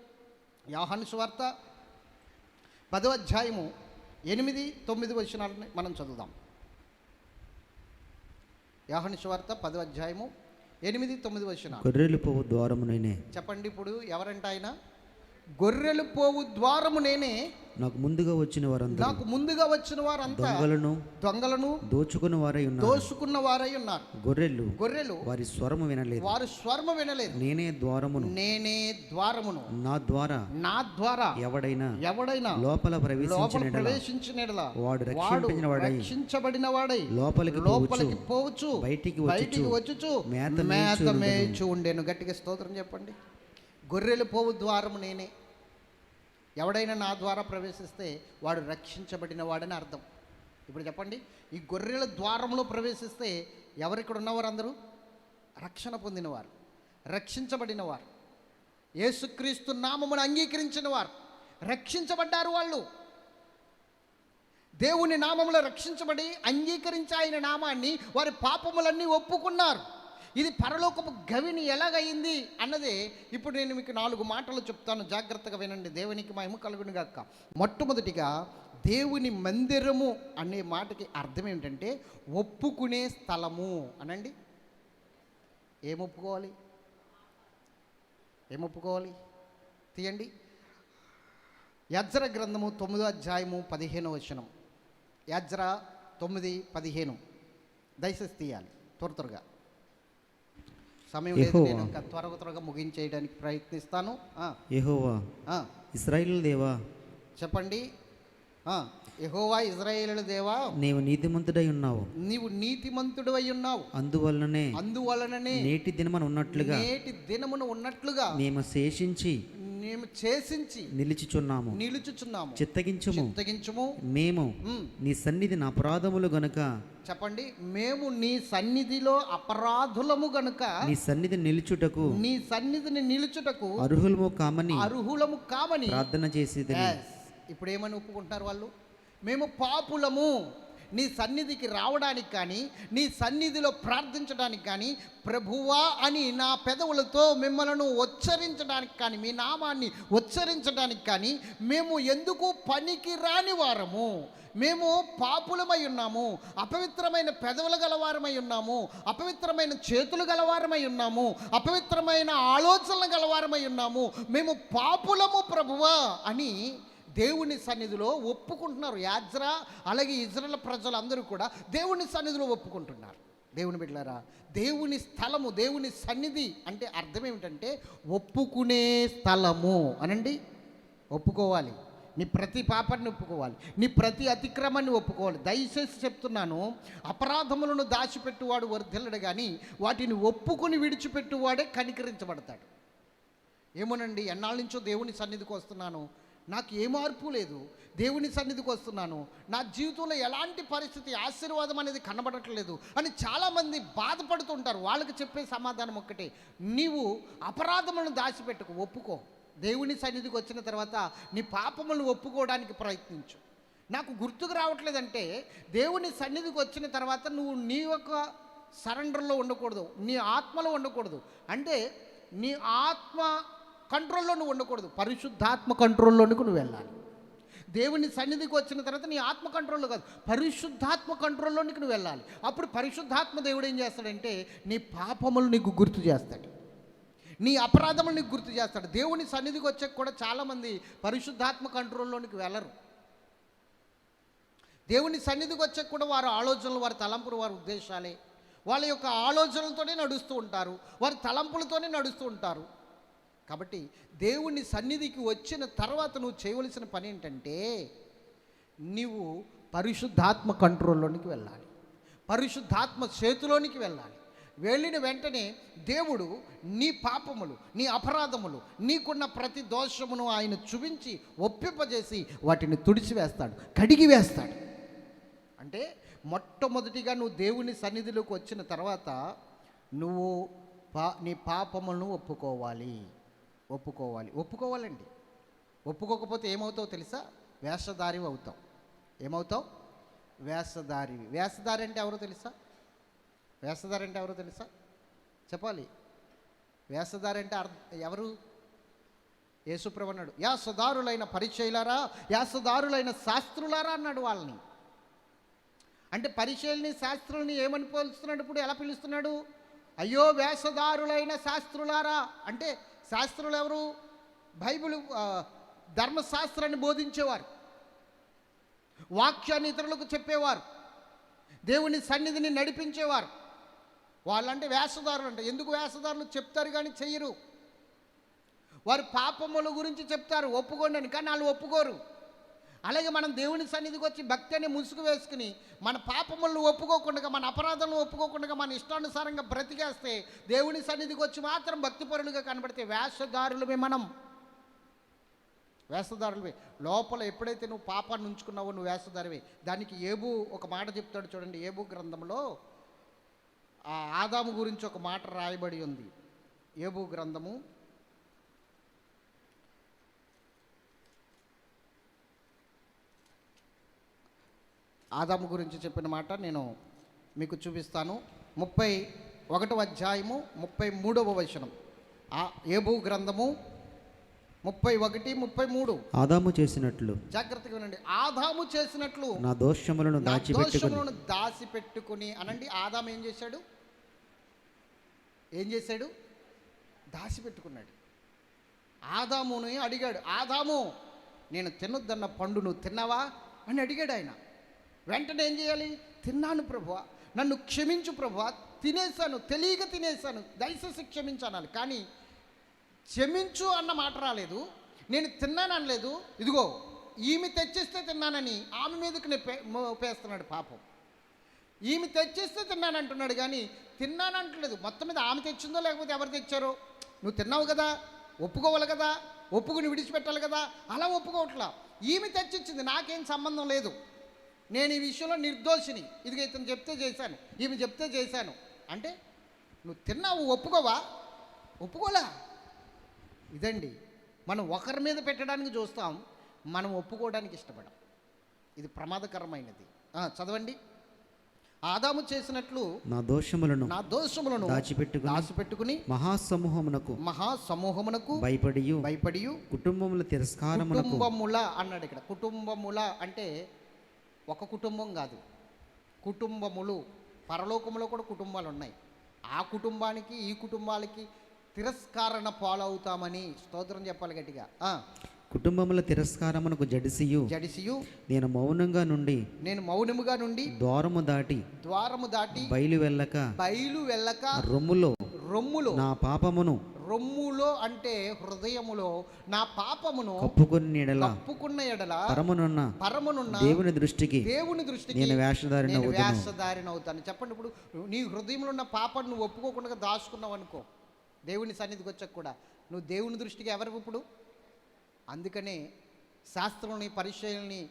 యోహాను సువార్త 10వ అధ్యాయము 8, 9 వచనాలని మనం చదువుదాం. యోహాను సువార్త 10వ అధ్యాయము 8, 9 వచనాలు. గొర్రెలు పోవు ద్వారము నేనే. చెప్పండి, ఇప్పుడు ఎవరంట ఆయన? గొర్రెలు పోవు ద్వారము నేనే, నాకు ముందుగా వచ్చిన వారంతా దొంగలను దోచుకున్న వారై ఉన్నారు. గొర్రెలు వారి స్వరము వినలేదు. నేనే ద్వారమును. నా ద్వారా ఎవడైనా లోపల ప్రవేశించిన వాడు రక్షించబడిన వాడై లోపలికి పోవచ్చు, బయటికి వచ్చుచు మేత మేయుచు ఉండెను. గట్టిగా స్తోత్రం చెప్పండి. గొర్రెలు పోవు ద్వారము నేనే. ఎవడైనా నా ద్వారా ప్రవేశిస్తే వాడు రక్షించబడిన వాడని అర్థం. ఇప్పుడు చెప్పండి, ఈ గొర్రెల ద్వారంలో ప్రవేశిస్తే ఎవరిక్కడ ఉన్నవారు? అందరూ రక్షణ పొందినవారు, రక్షించబడిన వారు, యేసుక్రీస్తు నామమును అంగీకరించిన వారు, రక్షించబడ్డారు. వాళ్ళు దేవుని నామములో రక్షించబడి అంగీకరించి ఆయన నామాన్ని, వారి పాపములన్నీ ఒప్పుకున్నారు. ఇది పరలోకపు గవిని ఎలాగయింది అన్నదే ఇప్పుడు నేను మీకు 4 మాటలు చెప్తాను. జాగ్రత్తగా వినండి. దేవునికి మహిమ కలుగును గాక. మొట్టమొదటిగా దేవుని మందిరము అనే మాటకి అర్థం ఏమిటంటే ఒప్పుకునే స్థలము అనండి. ఏం ఒప్పుకోవాలి? తీయండి. యజ్రా గ్రంథము 9వ అధ్యాయము 15వ వచనం. యజ్రా 9:15. దయచేసి తీయాలి త్వరగా. సమయం లేదు, నేను త్వరగా ముగించేయడానికి ప్రయత్నిస్తాను. యెహోవా ఇశ్రాయేలు దేవా. చెప్పండి. యెహోవా ఇశ్రాయేలు దేవా, నీవు నీతిమంతుడై ఉన్నావు. అందువలననే నేటి దినమున ఉన్నట్లుగా మేము చేసించి నిలుచుచున్నాము. చిత్తగించుము. మేము నీ సన్నిధి అపరాధములు గనుక. చెప్పండి, మేము నీ సన్నిధిలో అపరాధులము గనుక నీ సన్నిధిని నిలుచుటకు అర్హులము కామని ప్రార్థన చేసేది. ఇప్పుడు ఏమని ఒప్పుకుంటున్నారు వాళ్ళు? మేము పాపులము, నీ సన్నిధికి రావడానికి కానీ, నీ సన్నిధిలో ప్రార్థించడానికి కానీ, ప్రభువా అని నా పెదవులతో మిమ్మల్ని ఉచ్చరించడానికి కానీ, మీ నామాన్ని ఉచ్చరించడానికి కానీ మేము ఎందుకు పనికి రాని వారము? మేము పాపులమై ఉన్నాము, అపవిత్రమైన పెదవులు గలవారమై ఉన్నాము, అపవిత్రమైన చేతులు గలవారమై ఉన్నాము, అపవిత్రమైన ఆలోచనలు గలవారమై ఉన్నాము, మేము పాపులము ప్రభువా అని దేవుని సన్నిధిలో ఒప్పుకుంటున్నారు. యాజ్రా అలాగే ఇజ్రాయేల్ ప్రజలందరూ కూడా దేవుని సన్నిధిలో ఒప్పుకుంటున్నారు. దేవుని బిడ్డలారా, దేవుని స్థలము, దేవుని సన్నిధి అంటే అర్థం ఏమిటంటే ఒప్పుకునే స్థలము అనండి. ఒప్పుకోవాలి, నీ ప్రతి పాపాన్ని ఒప్పుకోవాలి, నీ ప్రతి అతిక్రమాన్ని ఒప్పుకోవాలి. దయచేసి చెప్తున్నాను, అపరాధములను దాచిపెట్టువాడు వర్ధిల్లడు కానీ వాటిని ఒప్పుకుని విడిచిపెట్టువాడే కనికరించబడతాడు. ఏమోనండి, ఎన్నాళ్ళ నుంచో దేవుని సన్నిధికి వస్తున్నాను, నాకు ఏ మార్పు లేదు, దేవుని సన్నిధికి వస్తున్నాను, నా జీవితంలో ఎలాంటి పరిస్థితి, ఆశీర్వాదం అనేది కనబడట్లేదు అని చాలామంది బాధపడుతుంటారు. వాళ్ళకి చెప్పే సమాధానం ఒక్కటే, నీవు అపరాధములను దాచిపెట్టుకు, ఒప్పుకో. దేవుని సన్నిధికి వచ్చిన తర్వాత నీ పాపములను ఒప్పుకోవడానికి ప్రయత్నించు. నాకు గుర్తుకు రావట్లేదంటే దేవుని సన్నిధికి వచ్చిన తర్వాత నువ్వు నీ యొక్క సరెండర్లో ఉండకూడదు, నీ ఆత్మలో ఉండకూడదు. అంటే నీ ఆత్మ కంట్రోల్లో నువ్వు ఉండకూడదు, పరిశుద్ధాత్మ కంట్రోల్లోనికి నువ్వు వెళ్ళాలి. దేవుని సన్నిధికి వచ్చిన తర్వాత నీ ఆత్మ కంట్రోల్లో కాదు, పరిశుద్ధాత్మ కంట్రోల్లోనికి నువ్వు వెళ్ళాలి. అప్పుడు పరిశుద్ధాత్మ దేవుడు ఏం చేస్తాడంటే నీ పాపములు నీకు గుర్తు చేస్తాడు, నీ అపరాధములు నీకు గుర్తు చేస్తాడు. దేవుని సన్నిధికి వచ్చాక కూడా చాలామంది పరిశుద్ధాత్మ కంట్రోల్లోనికి వెళ్ళరు. దేవుని సన్నిధికి వచ్చాక కూడా వారి ఆలోచనలు, వారి తలంపులు, వారి ఉద్దేశాలే, వాళ్ళ యొక్క ఆలోచనలతోనే నడుస్తూ ఉంటారు, వారి తలంపులతోనే నడుస్తూ ఉంటారు. కాబట్టి దేవుని సన్నిధికి వచ్చిన తర్వాత నువ్వు చేయవలసిన పని ఏంటంటే నీవు పరిశుద్ధాత్మ కంట్రోల్లోనికి వెళ్ళాలి, పరిశుద్ధాత్మ చేతిలోనికి వెళ్ళాలి. వెళ్ళిన వెంటనే దేవుడు నీ పాపములు, నీ అపరాధములు, నీకున్న ప్రతి దోషమును ఆయన చూపించి ఒప్పింపజేసి వాటిని తుడిచివేస్తాడు, కడిగి వేస్తాడు. అంటే మొట్టమొదటిగా నువ్వు దేవుని సన్నిధిలోకి వచ్చిన తర్వాత నువ్వు నీ పాపములను ఒప్పుకోవాలండి. ఒప్పుకోకపోతే ఏమవుతావు తెలుసా? వేషధారివి అవుతావు. ఏమవుతావు? వేషధారివి. వేషధారి అంటే ఎవరో తెలుసా? వేషధారి అంటే ఎవరో తెలుసా? చెప్పాలి. వేషధారి అంటే ఎవరు? యేసుప్రభు అన్నాడు, యాసదారులైన పరిచయులారా, యాసదారులైన శాస్త్రులారా అన్నాడు వాళ్ళని. అంటే పరిచయుల్ని, శాస్త్రుల్ని ఏమని పోలుస్తున్నాడు? ఇప్పుడు ఎలా పిలుస్తున్నాడు? అయ్యో వేషధారులైన శాస్త్రులారా. అంటే శాస్త్రులు ఎవరు? బైబిల్ ధర్మశాస్త్రాన్ని బోధించేవారు, వాక్యాన్ని ఇతరులకు చెప్పేవారు, దేవుని సన్నిధిని నడిపించేవారు. వాళ్ళంటే వేషధారులు. అంటే ఎందుకు వేషధారులు? చెప్తారు కానీ చెయ్యరు. వారి పాపముల గురించి చెప్తారు, ఒప్పుకోండి అని, కానీ వాళ్ళు ఒప్పుకోరు. అలాగే మనం దేవుని సన్నిధికి వచ్చి భక్తి అనే ముసుగు వేసుకుని మన పాపములను ఒప్పుకోకుండా, మన అపరాధాలను ఒప్పుకోకుండా, మన ఇష్టానుసారంగా బ్రతికేస్తే దేవుని సన్నిధికి వచ్చి మాత్రం భక్తిపరులుగా కనబడితే వేషధారులమే మనం. వేషధారులవే. లోపల ఎప్పుడైతే నువ్వు పాపాన్ని ఉంచుకున్నావో నువ్వు వేషధారివే. దానికి ఏబు ఒక మాట చెప్తాడు చూడండి. ఏబు గ్రంథంలో ఆ ఆదాము గురించి ఒక మాట రాయబడి ఉంది. ఏబు గ్రంథము 'ఆదాము గురించి చెప్పిన మాట నేను మీకు చూపిస్తాను. 31వ అధ్యాయము 33వ వచనం. ఏబు గ్రంథము 31, 33. ఆదాము చేసినట్లు, జాగ్రత్తగా వినండి, ఆదాము చేసినట్లు నా దోషములను దాచిపెట్టుకుని అనండి. ఆదాము ఏం చేశాడు? దాచిపెట్టుకున్నాడు. ఆదాముని అడిగాడు, ఆదాము నేను తినొద్దన్న పండు నువ్వు తిన్నావా అని అడిగాడు ఆయన. వెంటనే ఏం చేయాలి? తిన్నాను ప్రభువా, నన్ను క్షమించు ప్రభువా, తినేశాను, తెలియక తినేశాను, దయచేసి క్షమించు అనాలి. కానీ క్షమించు అన్న మాట రాలేదు, నేను తిన్నాను అనలేదు. ఇదిగో ఈమె తెచ్చిస్తే తిన్నానని ఆమె మీదకి మోపేస్తున్నాడు పాపం. ఈమె తెచ్చిస్తే తిన్నాను అంటున్నాడు కానీ తిన్నాను అంటలేదు. మొత్తం మీద ఆమె తెచ్చిందో లేకపోతే ఎవరు తెచ్చారో, నువ్వు తిన్నావు కదా, ఒప్పుకోవాలి కదా, ఒప్పుకుని విడిచిపెట్టాలి కదా, అలా ఒప్పుకోవట్లా. ఈమె తెచ్చిచ్చింది, నాకేం సంబంధం లేదు, నేను ఈ విషయంలో నిర్దోషిని, ఇదిగో ఇతను చెప్తే చేశాను, ఈమె చెప్తే చేశాను అంటే నువ్వు తిన్నావు, ఒప్పుకోలా. ఇదండి మనం ఒకరి మీద పెట్టడానికి చూస్తాం, మనం ఒప్పుకోవడానికి ఇష్టపడం. ఇది ప్రమాదకరమైనది. చదవండి. ఆదాము చేసినట్లు నా దోషములను దాచిపెట్టుకుని మహాసమూహమునకు భయపడి కుటుంబముల అన్నాడు. ఇక్కడ కుటుంబముల అంటే ఒక కుటుంబం కాదు, కుటుంబములు. పరలోకములో కూడా కుటుంబాలు ఉన్నాయి. ఆ కుటుంబానికి ఈ కుటుంబాలకి తిరస్కారణ పాలవుతామని స్తోత్రం చెప్పాలి గట్టిగా. కుటుంబముల తిరస్కారమునకు జడిసియు నేను మౌనముగా నుండి ద్వారము దాటి బయలు వెళ్ళక రొమ్ములో నా పాపమును, రొమ్ములో అంటే హృదయములో నా పాపమును కప్పుకున్న ఎడల పరమునున్న దేవుని దృష్టికి నేను వేషధారిని అవుతాను. చెప్పండి, ఇప్పుడు నీ హృదయంలో ఉన్న పాపాన్ని నువ్వు ఒప్పుకోకుండా దాచుకున్నావు అనుకో, దేవుని సన్నిధికి వచ్చాక కూడా నువ్వు దేవుని దృష్టికి ఎవరు? ఇప్పుడు అందుకనే శాస్త్రుల్ని, పరిచయుల్ని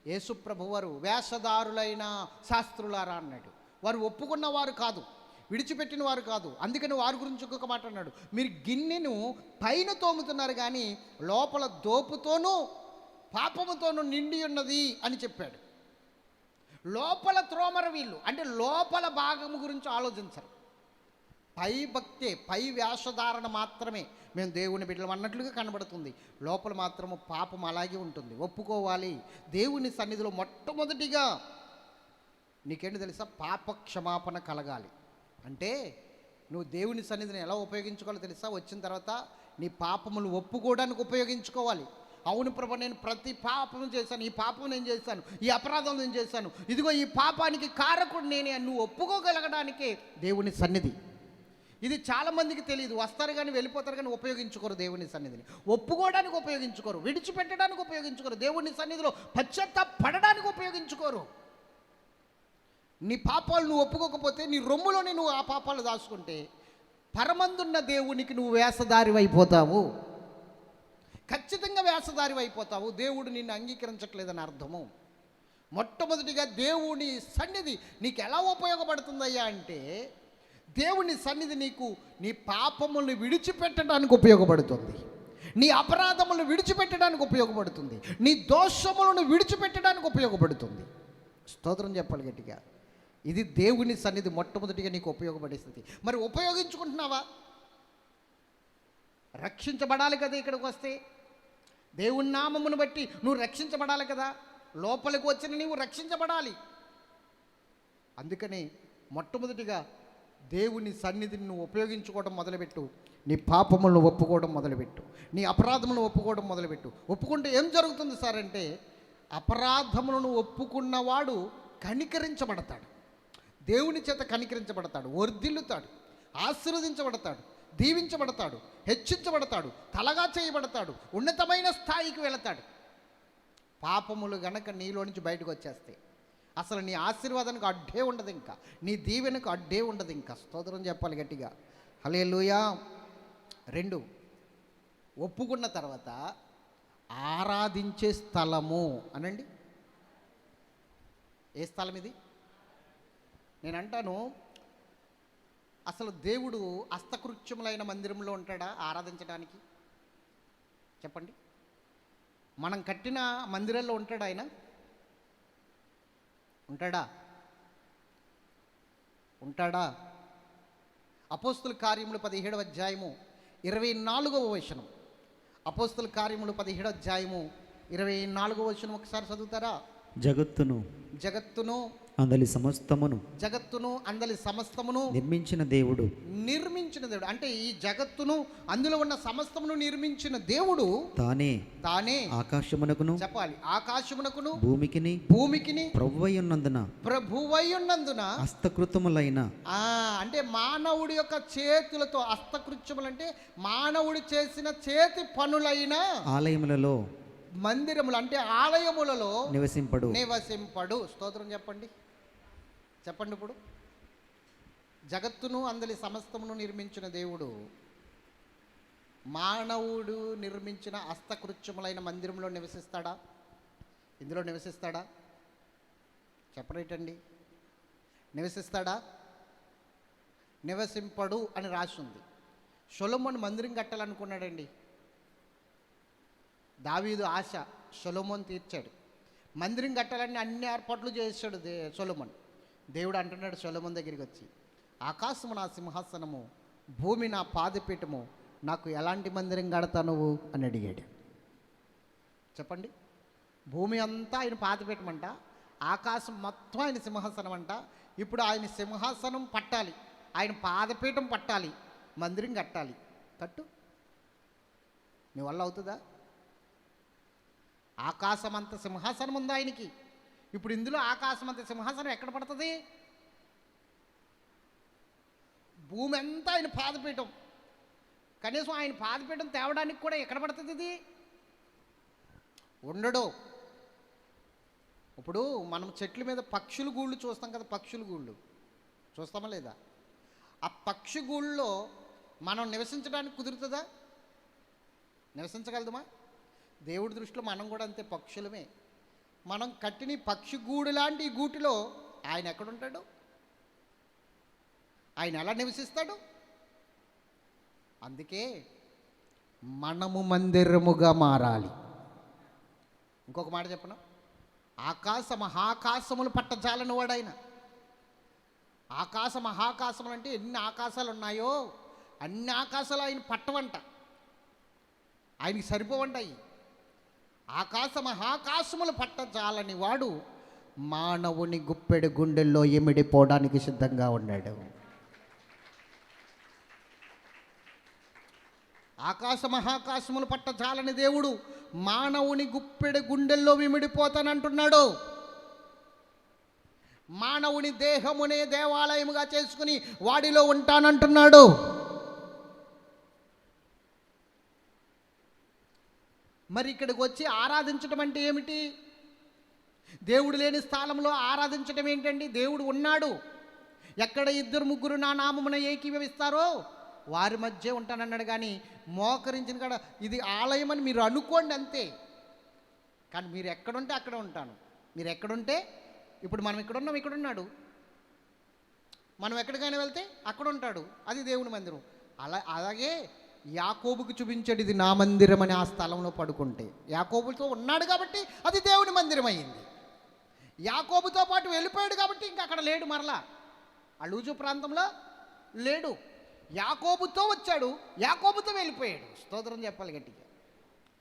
యేసుప్రభు వారు వేషధారులైన శాస్త్రులారా అన్నాడు. వారు ఒప్పుకున్నవారు కాదు, విడిచిపెట్టిన వారు కాదు. అందుకని వారి గురించి ఇంకొక మాట అన్నాడు, మీరు గిన్నెను పైన తోముతున్నారు కానీ లోపల దోపుతోనూ పాపముతోనూ నిండి ఉన్నది అని చెప్పాడు. లోపల త్రోమర వీళ్ళు, అంటే లోపల భాగము గురించి ఆలోచించరు. పై భక్తే, పై వేషధారణ మాత్రమే మేము దేవుని బిడ్డలు అన్నట్లుగా కనబడుతుంది. లోపల మాత్రము పాపం అలాగే ఉంటుంది. ఒప్పుకోవాలి. దేవుని సన్నిధిలో మొట్టమొదటిగా నీకేంటి తెలుసా? పాప క్షమాపణ కలగాలి. అంటే నువ్వు దేవుని సన్నిధిని ఎలా ఉపయోగించుకోవాలో తెలుసా? వచ్చిన తర్వాత నీ పాపములు ఒప్పుకోవడానికి ఉపయోగించుకోవాలి. అవును ప్రభు, నేను ప్రతి పాపం చేశాను, ఈ పాపం నేను చేశాను, ఈ అపరాధం నేను చేశాను, ఇదిగో ఈ పాపానికి కారకుడు నేనే అని నువ్వు ఒప్పుకోగలగడానికే దేవుని సన్నిధి. ఇది చాలామందికి తెలియదు. వస్తారు కానీ వెళ్ళిపోతారు కానీ ఉపయోగించుకోరు దేవుని సన్నిధిని. ఒప్పుకోవడానికి ఉపయోగించుకోరు, విడిచిపెట్టడానికి ఉపయోగించుకోరు, దేవుని సన్నిధిలో పశ్చాత్తాపడడానికి ఉపయోగించుకోరు. నీ పాపాలు నువ్వు ఒప్పుకోకపోతే నీ రొమ్ములోనే నువ్వు ఆ పాపాలు దాచుకుంటే పరమందున్న దేవునికి నువ్వు వేషధారి అయిపోతావు. ఖచ్చితంగా వేషధారి అయిపోతావు. దేవుడు నిన్ను అంగీకరించట్లేదని అర్థము. మొట్టమొదటిగా దేవుని సన్నిధి నీకు ఎలా ఉపయోగపడుతుందయ్యా అంటే, దేవుని సన్నిధి నీకు నీ పాపములను విడిచిపెట్టడానికి ఉపయోగపడుతుంది, నీ అపరాధములను విడిచిపెట్టడానికి ఉపయోగపడుతుంది, నీ దోషములను విడిచిపెట్టడానికి ఉపయోగపడుతుంది. స్తోత్రం చెప్పాలి గట్టిగా. ఇది దేవుని సన్నిధి మొట్టమొదటిగా నీకు ఉపయోగపడే స్థితి. మరి ఉపయోగించుకుంటున్నావా? రక్షించబడాలి కదా. ఇక్కడికి వస్తే దేవుని నామమును బట్టి నువ్వు రక్షించబడాలి కదా. లోపలికి వచ్చిన నీవు రక్షించబడాలి. అందుకని మొట్టమొదటిగా దేవుని సన్నిధిని నువ్వు ఉపయోగించుకోవడం మొదలుపెట్టు. నీ పాపములను ఒప్పుకోవడం మొదలుపెట్టు, నీ అపరాధములను ఒప్పుకోవడం మొదలుపెట్టు. ఒప్పుకుంటే ఏం జరుగుతుంది సార్ అంటే, అపరాధములను ఒప్పుకున్నవాడు కనికరించబడతాడు, దేవుని చేత కనికరించబడతాడు, వర్ధిల్లుతాడు, ఆశీర్వదించబడతాడు, దీవించబడతాడు, హెచ్చించబడతాడు, తలగా చేయబడతాడు, ఉన్నతమైన స్థాయికి వెళతాడు. పాపములు గనక నీలో నుంచి బయటకు వచ్చేస్తే అసలు నీ ఆశీర్వాదానికి అడ్డే ఉండదు, ఇంకా నీ దీవెనకు అడ్డే ఉండదు. ఇంకా స్తోత్రం చెప్పాలి గట్టిగా. హల్లెలూయా. 2, ఒప్పుకున్న తర్వాత ఆరాధించే స్థలము అనండి. ఏ స్థలం ఇది? నేను అంటాను, అసలు దేవుడు హస్తకృత్యములైన మందిరంలో ఉంటాడా ఆరాధించడానికి? చెప్పండి. మనం కట్టిన మందిరాల్లో ఉంటాడా ఆయన? ఉంటాడా? ఉంటాడా? అపోస్తుల కార్యములు 17వ అధ్యాయము 24వ వచనం. అపోస్తుల కార్యములు 17వ అధ్యాయము 24వ వచనం ఒకసారి చదువుతారా? జగత్తును అందలి సమస్తమును నిర్మించిన దేవుడు అంటే ఈ జగత్తును అందులో ఉన్న సమస్తమును నిర్మించిన దేవుడు తానే ఆకాశమునకును, చెప్పాలి, ఆకాశమునకును భూమికిని ప్రభువైయున్నందున హస్తకృతములైన, అంటే మానవుడి యొక్క చేతులతో, హస్తకృత్యములు అంటే మానవుడు చేసిన చేతి పనులైన ఆలయములలో, మందిరములు అంటే ఆలయములలో నివసింపడు. స్తోత్రం చెప్పండి. ఇప్పుడు జగత్తును అందలి సమస్తమును నిర్మించిన దేవుడు మానవుడు నిర్మించిన హస్తకృత్యములైన మందిరంలో నివసిస్తాడా? ఇందులో నివసిస్తాడా? చెప్పరేటండి. నివసిస్తాడా? నివసింపడు అని రాసింది. సొలొమోను మందిరం కట్టాలనుకున్నాడండి. దావీదు ఆశ సొలొమోను తీర్చాడు. మందిరం కట్టాలని అన్ని ఏర్పాట్లు చేశాడు సొలొమోను. దేవుడు అంటున్నాడు సొలొమోను దగ్గరికి వచ్చి, ఆకాశము నా సింహాసనము, భూమి నా పాదపీఠము, నాకు ఎలాంటి మందిరం కడతావు నువ్వు అని అడిగాడు. చెప్పండి. భూమి అంతా ఆయన పాదపీఠం అంట, ఆకాశం మొత్తం ఆయన సింహాసనం అంట. ఇప్పుడు ఆయన సింహాసనం పట్టాలి, ఆయన పాదపీఠం పట్టాలి, మందిరం కట్టాలి. కట్టు. నీ వల్ల అవుతుందా? ఆకాశం అంత సింహాసనం ఉంది ఆయనకి. ఇప్పుడు ఇందులో ఆకాశం అంత సింహాసనం ఎక్కడ పడుతుంది? భూమి అంతా ఆయన పాదపీఠం. కనీసం ఆయన పాదపీఠం తేవడానికి కూడా ఎక్కడ పడుతుంది? ఇది ఉండడు. ఇప్పుడు మనం చెట్ల మీద పక్షుల గూళ్ళు చూస్తాం కదా, పక్షుల గూళ్ళు చూస్తామా లేదా? ఆ పక్షి గూళ్ళలో మనం నివసించడానికి కుదురుతుందా? నివసించగలదుమా? దేవుడి దృష్టిలో మనం కూడా అంతే, పక్షులమే. మనం కట్టిన పక్షి గూడు లాంటి ఈ గూటిలో ఆయన ఎక్కడుంటాడు? ఆయన ఎలా నివసిస్తాడు? అందుకే మనము మందిరముగా మారాలి. ఇంకొక మాట చెప్పను, ఆకాశ మహాకాశములు పట్టజాలని వాడాయన. ఆకాశ మహాకాశములు అంటే ఎన్ని ఆకాశాలు ఉన్నాయో అన్ని ఆకాశాలు ఆయన పట్టవంట, ఆయనకి సరిపోవంటాయి. ఆకాశ మహాకాశములు పట్టజాలని వాడు మానవుని గుప్పెడు గుండెల్లో ఇమిడిపోవడానికి సిద్ధంగా ఉన్నాడు. ఆకాశ మహాకాశములు పట్టజాలని దేవుడు మానవుని గుప్పెడు గుండెల్లో ఇమిడిపోతానంటున్నాడు. మానవుని దేహమునే దేవాలయముగా చేసుకుని వాడిలో ఉంటానంటున్నాడు. మరి ఇక్కడికి వచ్చి ఆరాధించడం అంటే ఏమిటి? దేవుడు లేని స్థలంలో ఆరాధించడం ఏంటండి? దేవుడు ఉన్నాడు. ఎక్కడ ఇద్దరు ముగ్గురు నా నామమున ఏకీభవిస్తారో వారి మధ్య ఉంటానన్నాడు. కానీ మోకరించిన కాడ ఇది ఆలయం అని మీరు అనుకోండి అంతే. కానీ మీరు ఎక్కడుంటే అక్కడ ఉంటాను. మీరు ఎక్కడుంటే, ఇప్పుడు మనం ఇక్కడ ఉన్నాం, ఇక్కడ ఉన్నాడు. మనం ఎక్కడికైనా వెళ్తే అక్కడ ఉంటాడు. అది దేవుని మందిరం. అలాగే యాకోబుకు చూపించాడు, ఇది నా మందిరం అని. ఆ స్థలంలో పడుకుంటే యాకోబుతో ఉన్నాడు కాబట్టి అది దేవుని మందిరం అయింది. యాకోబుతో పాటు వెళ్ళిపోయాడు కాబట్టి ఇంకా అక్కడ లేడు. మరలా ఆ లూజు ప్రాంతంలో లేడు. యాకోబుతో వచ్చాడు, యాకోబుతో వెళ్ళిపోయాడు. స్తోత్రం చెప్పాలి గట్టిగా.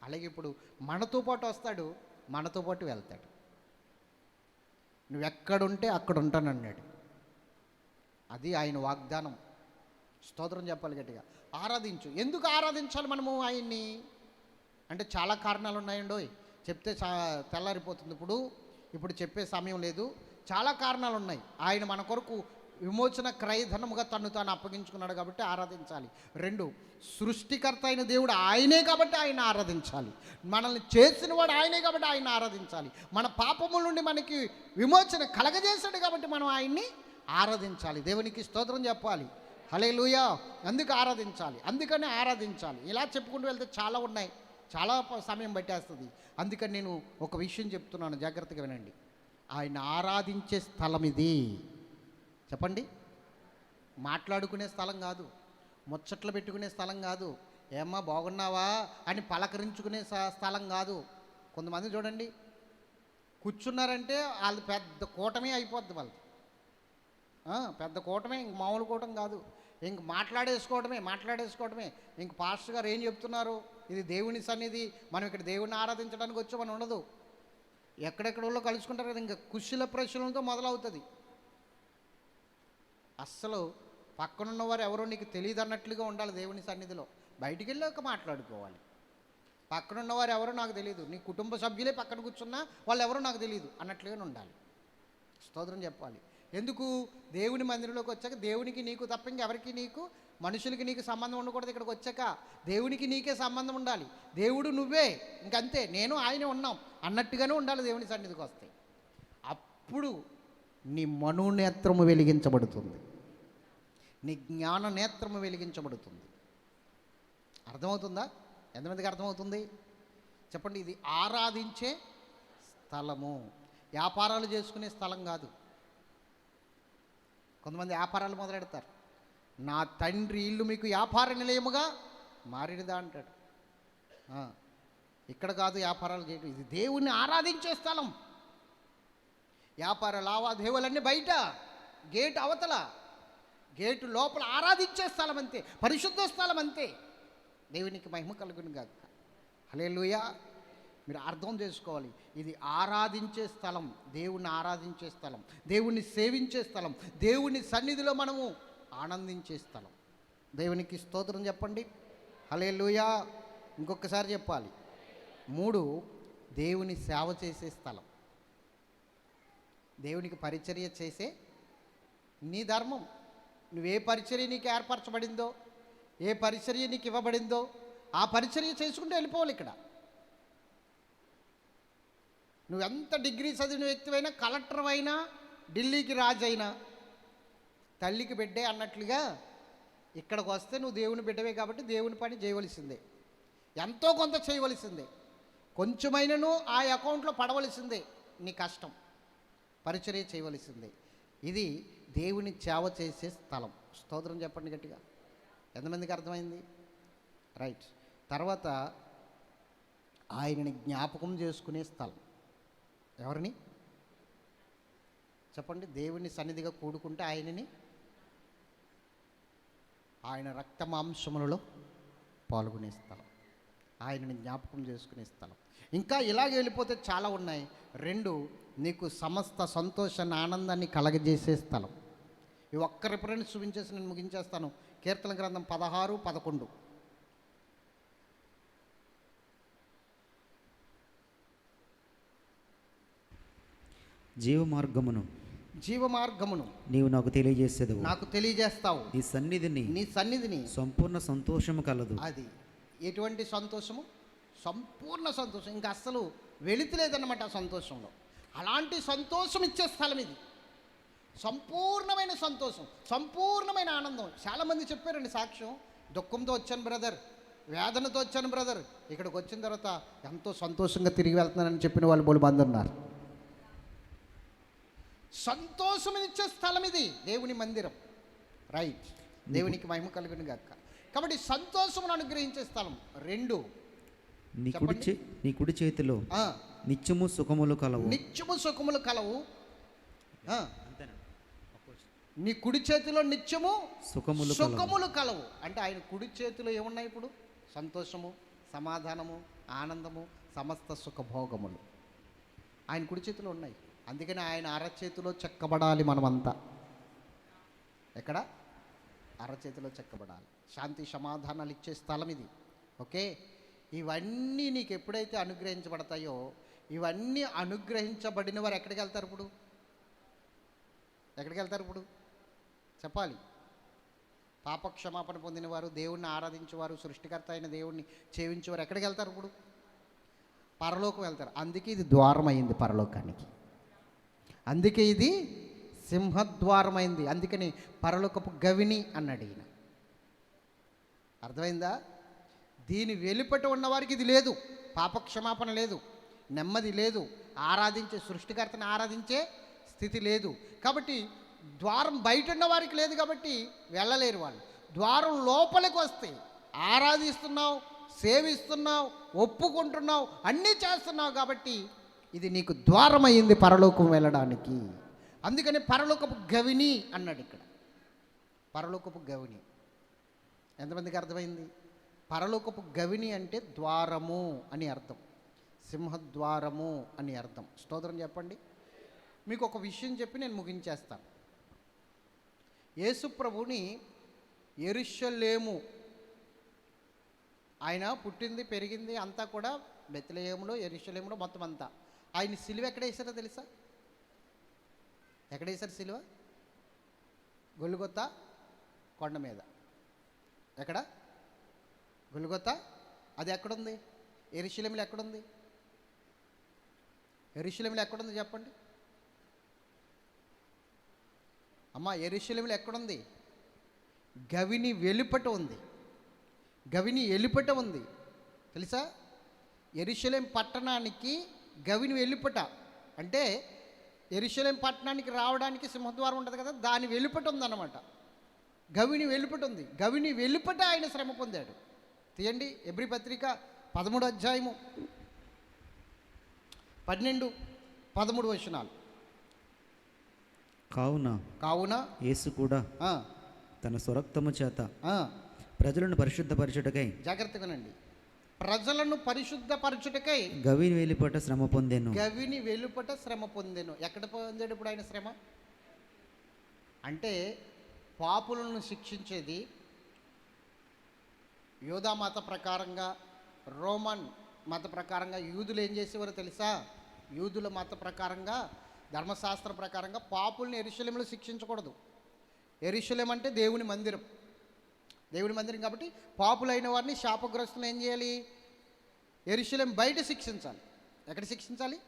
అలాగే ఇప్పుడు మనతో పాటు వస్తాడు, మనతో పాటు వెళ్తాడు. నువ్వెక్కడుంటే అక్కడ ఉంటానన్నాడు. అది ఆయన వాగ్దానం. స్తోత్రం చెప్పాలి గట్టిగా. ఆరాధించు. ఎందుకు ఆరాధించాలి మనము ఆయన్ని అంటే చాలా కారణాలు ఉన్నాయండోయ్. చెప్తే తెల్లారిపోతుంది. ఇప్పుడు చెప్పే సమయం లేదు. చాలా కారణాలు ఉన్నాయి. ఆయన మన కొరకు విమోచన క్రయధనముగా తను తాను అప్పగించుకున్నాడు కాబట్టి ఆరాధించాలి. 2, సృష్టికర్త అయిన దేవుడు ఆయనే కాబట్టి ఆయన ఆరాధించాలి. మనల్ని చేసిన వాడు ఆయనే కాబట్టి ఆయన ఆరాధించాలి. మన పాపముల నుండి మనకి విమోచన కలగజేశాడు కాబట్టి మనం ఆయన్ని ఆరాధించాలి. దేవునికి స్తోత్రం చెప్పాలి. హల్లెలూయా. అందుకు ఆరాధించాలి, అందుకనే ఆరాధించాలి. ఇలా చెప్పుకుంటూ వెళ్తే చాలా ఉన్నాయి, చాలా సమయం పట్టేస్తుంది. అందుకని నేను ఒక విషయం చెప్తున్నాను, జాగ్రత్తగా వినండి. ఆయన ఆరాధించే స్థలం ఇది. చెప్పండి. మాట్లాడుకునే స్థలం కాదు, ముచ్చట్లు పెట్టుకునే స్థలం కాదు, ఏమ్మా బాగున్నావా అని పలకరించుకునే స్థలం కాదు. కొంతమంది చూడండి, కూర్చున్నారంటే వాళ్ళు పెద్ద కూటమే అయిపోద్ది. వాళ్ళు పెద్ద కూటమే, ఇంక మామూలు కూటం కాదు. ఇంక మాట్లాడేసుకోవడమే. ఇంక పాస్టర్ గారు ఏం చెప్తున్నారు, ఇది దేవుని సన్నిధి, మనం ఇక్కడ దేవుడిని ఆరాధించడానికి వచ్చామని ఉండదు. ఎక్కడెక్కడో కలుసుకుంటారు కదా, ఇంకా కుశల ప్రశ్నలతో మొదలవుతుంది. అస్సలు పక్కనున్నవారు ఎవరో నీకు తెలియదు అన్నట్లుగా ఉండాలి దేవుని సన్నిధిలో. బయటికి వెళ్ళాక మాట్లాడుకోవాలి. పక్కనున్నవారు ఎవరో నాకు తెలియదు, నీ కుటుంబ సభ్యులే పక్కన కూర్చున్నా వాళ్ళు ఎవరో నాకు తెలియదు అన్నట్లుగానే ఉండాలి. స్తోత్రం చెప్పాలి. ఎందుకు? దేవుని మందిరంలోకి వచ్చాక దేవునికి నీకు తప్ప ఇంకెవరికి నీకు, మనుషులకి నీకు సంబంధం ఉండకూడదు. ఇక్కడికి వచ్చాక దేవునికి నీకే సంబంధం ఉండాలి. దేవుడు నువ్వే, ఇంకంతే, నేను ఆయనే ఉన్నాం అన్నట్టుగానే ఉండాలి దేవుని సన్నిధికి వస్తే. అప్పుడు నీ మనోనేత్రము వెలిగించబడుతుంది, నీ జ్ఞాన నేత్రము వెలిగించబడుతుంది. అర్థమవుతుందా? ఎంతమందికి అర్థమవుతుంది చెప్పండి. ఇది ఆరాధించే స్థలము, వ్యాపారాలు చేసుకునే స్థలం కాదు. కొంతమంది వ్యాపారాలు మొదలెడతారు. నా తండ్రి ఇల్లు మీకు వ్యాపార నిలయముగా మారినదా అంటాడు. ఇక్కడ కాదు వ్యాపారాలు చేయడం, ఇది దేవుణ్ణి ఆరాధించే స్థలం. వ్యాపార లావాదేవీలన్నీ బయట, గేటు అవతల, గేటు లోపల ఆరాధించే స్థలం అంతే, పరిశుద్ధ స్థలం అంతే. దేవునికి మహిమ కలుగును గాక. హల్లెలూయా. మీరు అర్థం చేసుకోవాలి, ఇది ఆరాధించే స్థలం, దేవుణ్ణి ఆరాధించే స్థలం, దేవుణ్ణి సేవించే స్థలం, దేవుని సన్నిధిలో మనము ఆనందించే స్థలం. దేవునికి స్తోత్రం చెప్పండి. హల్లెలూయా. ఇంకొకసారి చెప్పాలి. 3, దేవుని సేవ చేసే స్థలం. దేవునికి పరిచర్య చేసే నీ ధర్మం. నువ్వే పరిచర్య నీకు ఏర్పరచబడిందో, ఏ పరిచర్య నీకు ఇవ్వబడిందో ఆ పరిచర్య చేసుకుంటూ వెళ్ళిపోవాలి. ఇక్కడ నువ్వెంత డిగ్రీ చదివిన వ్యక్తివైనా, కలెక్టర్ అయినా, ఢిల్లీకి రాజు అయినా, తల్లికి బిడ్డే అన్నట్లుగా ఇక్కడికి వస్తే నువ్వు దేవుని బిడ్డవే కాబట్టి దేవుని పని చేయవలసిందే, ఎంతో కొంత చేయవలసిందే, కొంచెమైనను ఆ అకౌంట్లో పడవలసిందే, నీ కష్టం, పరిచర్య చేయవలసిందే. ఇది దేవుని సేవ చేసే స్థలం. స్తోత్రం చెప్పండి గట్టిగా. ఎంతమందికి అర్థమైంది? రైట్. తర్వాత ఆయనని జ్ఞాపకం చేసుకునే స్థలం. ఎవరిని? చెప్పండి, దేవుని సన్నిధిగా కూడుకుంటే ఆయన రక్త మాంసములలో పాల్గొనే స్థలం, ఆయనని జ్ఞాపకం చేసుకునే స్థలం. ఇంకా ఇలాగ వెళ్ళిపోతే చాలా ఉన్నాయి. 2, నీకు సమస్త సంతోషాన్ని, ఆనందాన్ని కలగజేసే స్థలం. ఈ ఒక్క రిఫరెన్స్ చూపించేసి నేను ముగించేస్తాను. కీర్తన గ్రంథం 16:11. జీవ మార్గమును నీవు నాకు తెలియజేస్తావు. నీ సన్నిధిని సంపూర్ణ సంతోషము కలదు. అది ఎటువంటి సంతోషము? సంపూర్ణ సంతోషం. ఇంకా అస్సలు వెళితలేదన్నమాట ఆ సంతోషంలో. అలాంటి సంతోషం ఇచ్చే స్థలం ఇది. సంపూర్ణమైన సంతోషం, సంపూర్ణమైన ఆనందం. చాలామంది చెప్పారండి సాక్ష్యం, దుఃఖంతో వచ్చాను బ్రదర్, వేదనతో వచ్చాను బ్రదర్, ఇక్కడికి వచ్చిన తర్వాత ఎంతో సంతోషంగా తిరిగి వెళ్తున్నానని చెప్పిన వాళ్ళు బోలు మంది ఉన్నారు. సంతోషం ఇచ్చే స్థలం ఇది, దేవుని మందిరం. రైట్, దేవునికి మహిమ కలుగును గాక. కాబట్టి సంతోషమును అనుగ్రహించే స్థలం. 2, నీ కుడి చేతిలో నిత్యము సుఖములు కలవు. నిత్యము సుఖములు కలవు. నీ కుడి చేతిలో నిత్యము సుఖములు కలవు. అంటే ఆయన కుడి చేతిలో ఏమున్నాయి ఇప్పుడు? సంతోషము, సమాధానము, ఆనందము, సమస్త సుఖభోగములు ఆయన కుడి చేతిలో ఉన్నాయి. అందుకని ఆయన అరచేతిలో చెక్కబడాలి మనమంతా. ఎక్కడ? అరచేతిలో చెక్కబడాలి. శాంతి సమాధానాలు ఇచ్చే స్థలం ఇది. ఓకే, ఇవన్నీ నీకు ఎప్పుడైతే అనుగ్రహించబడతాయో, ఇవన్నీ అనుగ్రహించబడిన వారు ఎక్కడికి వెళ్తారు ఇప్పుడు? ఎక్కడికి వెళ్తారు ఇప్పుడు చెప్పాలి? పాపక్షమాపణ పొందినవారు, దేవుణ్ణి ఆరాధించేవారు, సృష్టికర్త అయిన దేవుణ్ణి సేవించేవారు ఎక్కడికి వెళ్తారు ఇప్పుడు? పరలోకం వెళ్తారు. అందుకే ఇది ద్వారం అయింది పరలోకానికి. అందుకే ఇది సింహద్వారం అయింది. అందుకని పరలోకపు గవిని అన్నాడు ఈయన. అర్థమైందా? దీని వెలుపట ఉన్నవారికి ఇది లేదు, పాపక్షమాపణ లేదు, నెమ్మది లేదు, ఆరాధించే సృష్టికర్తని ఆరాధించే స్థితి లేదు. కాబట్టి ద్వారం బయట ఉన్న వారికి లేదు, కాబట్టి వెళ్ళలేరు వాళ్ళు. ద్వారం లోపలికి వస్తే ఆరాధిస్తున్నావు, సేవిస్తున్నావు, ఒప్పుకుంటున్నావు, అన్నీ చేస్తున్నావు, కాబట్టి ఇది నీకు ద్వారం అయ్యింది పరలోకం వెళ్ళడానికి. అందుకని పరలోకపు గవిని అన్నాడు ఇక్కడ. పరలోకపు గవిని ఎంతమందికి అర్థమైంది? పరలోకపు గవిని అంటే ద్వారము అని అర్థం, సింహద్వారము అని అర్థం. స్తోత్రం చెప్పండి. మీకు ఒక విషయం చెప్పి నేను ముగించేస్తాను. యేసు ప్రభుని యెరూషలేము, ఆయన పుట్టింది పెరిగింది అంతా కూడా బెత్లెహేములో, యెరూషలేములో, మొత్తం అంతా. ఆయన సిలువ ఎక్కడ వేసారో తెలుసా? ఎక్కడ వేశారు సిలువ? గొల్గొతా కొండ మీద. ఎక్కడ? గొల్గొతా. అది ఎక్కడుంది? యెరూషలేములో ఎక్కడుంది? యెరూషలేములో ఎక్కడుంది చెప్పండి అమ్మా. యెరూషలేములో ఎక్కడుంది? గవిని వెలుపట ఉంది. గవిని వెలుపట ఉంది తెలుసా? యెరూషలేం పట్టణానికి గవిని వెలుపట అంటే యెరూషలేం పట్టణానికి రావడానికి సింహద్వారం ఉంటుంది కదా, దాని వెలుపట ఉందన్నమాట. గవిని వెలుపట ఉంది. గవిని వెలుపట ఆయన శ్రమ పొందాడు. తీయండి ఎబ్రీ పత్రిక 13వ అధ్యాయము 12-13 వచనాలు. కావున యేసు కూడా తన స్వరక్తము చేత ప్రజలను పరిశుద్ధపరచుటకై, జాగ్రత్తగానండి, ప్రజలను పరిశుద్ధపరచుటకై గవిని వెలుపట శ్రమ పొందెను. గవిని వెలుపట శ్రమ పొందెను. ఎక్కడ పొందాడు ఇప్పుడు ఆయన శ్రమ? అంటే పాపులను శిక్షించేది యూదా మత ప్రకారంగా, రోమన్ మత ప్రకారంగా యూదులు ఏం చేసేవారో తెలుసా? యూదుల మత ప్రకారంగా, ధర్మశాస్త్ర ప్రకారంగా పాపుల్ని యెరూషలేములో శిక్షించకూడదు. యెరూషలేం అంటే దేవుని మందిరం, దేవుని మందిరం కాబట్టి పాపులైన వారిని, శాపగ్రస్తులను ఏం చేయాలి? యెరూషలేం బయట శిక్షించాలి. ఎక్కడ శిక్షించాలి?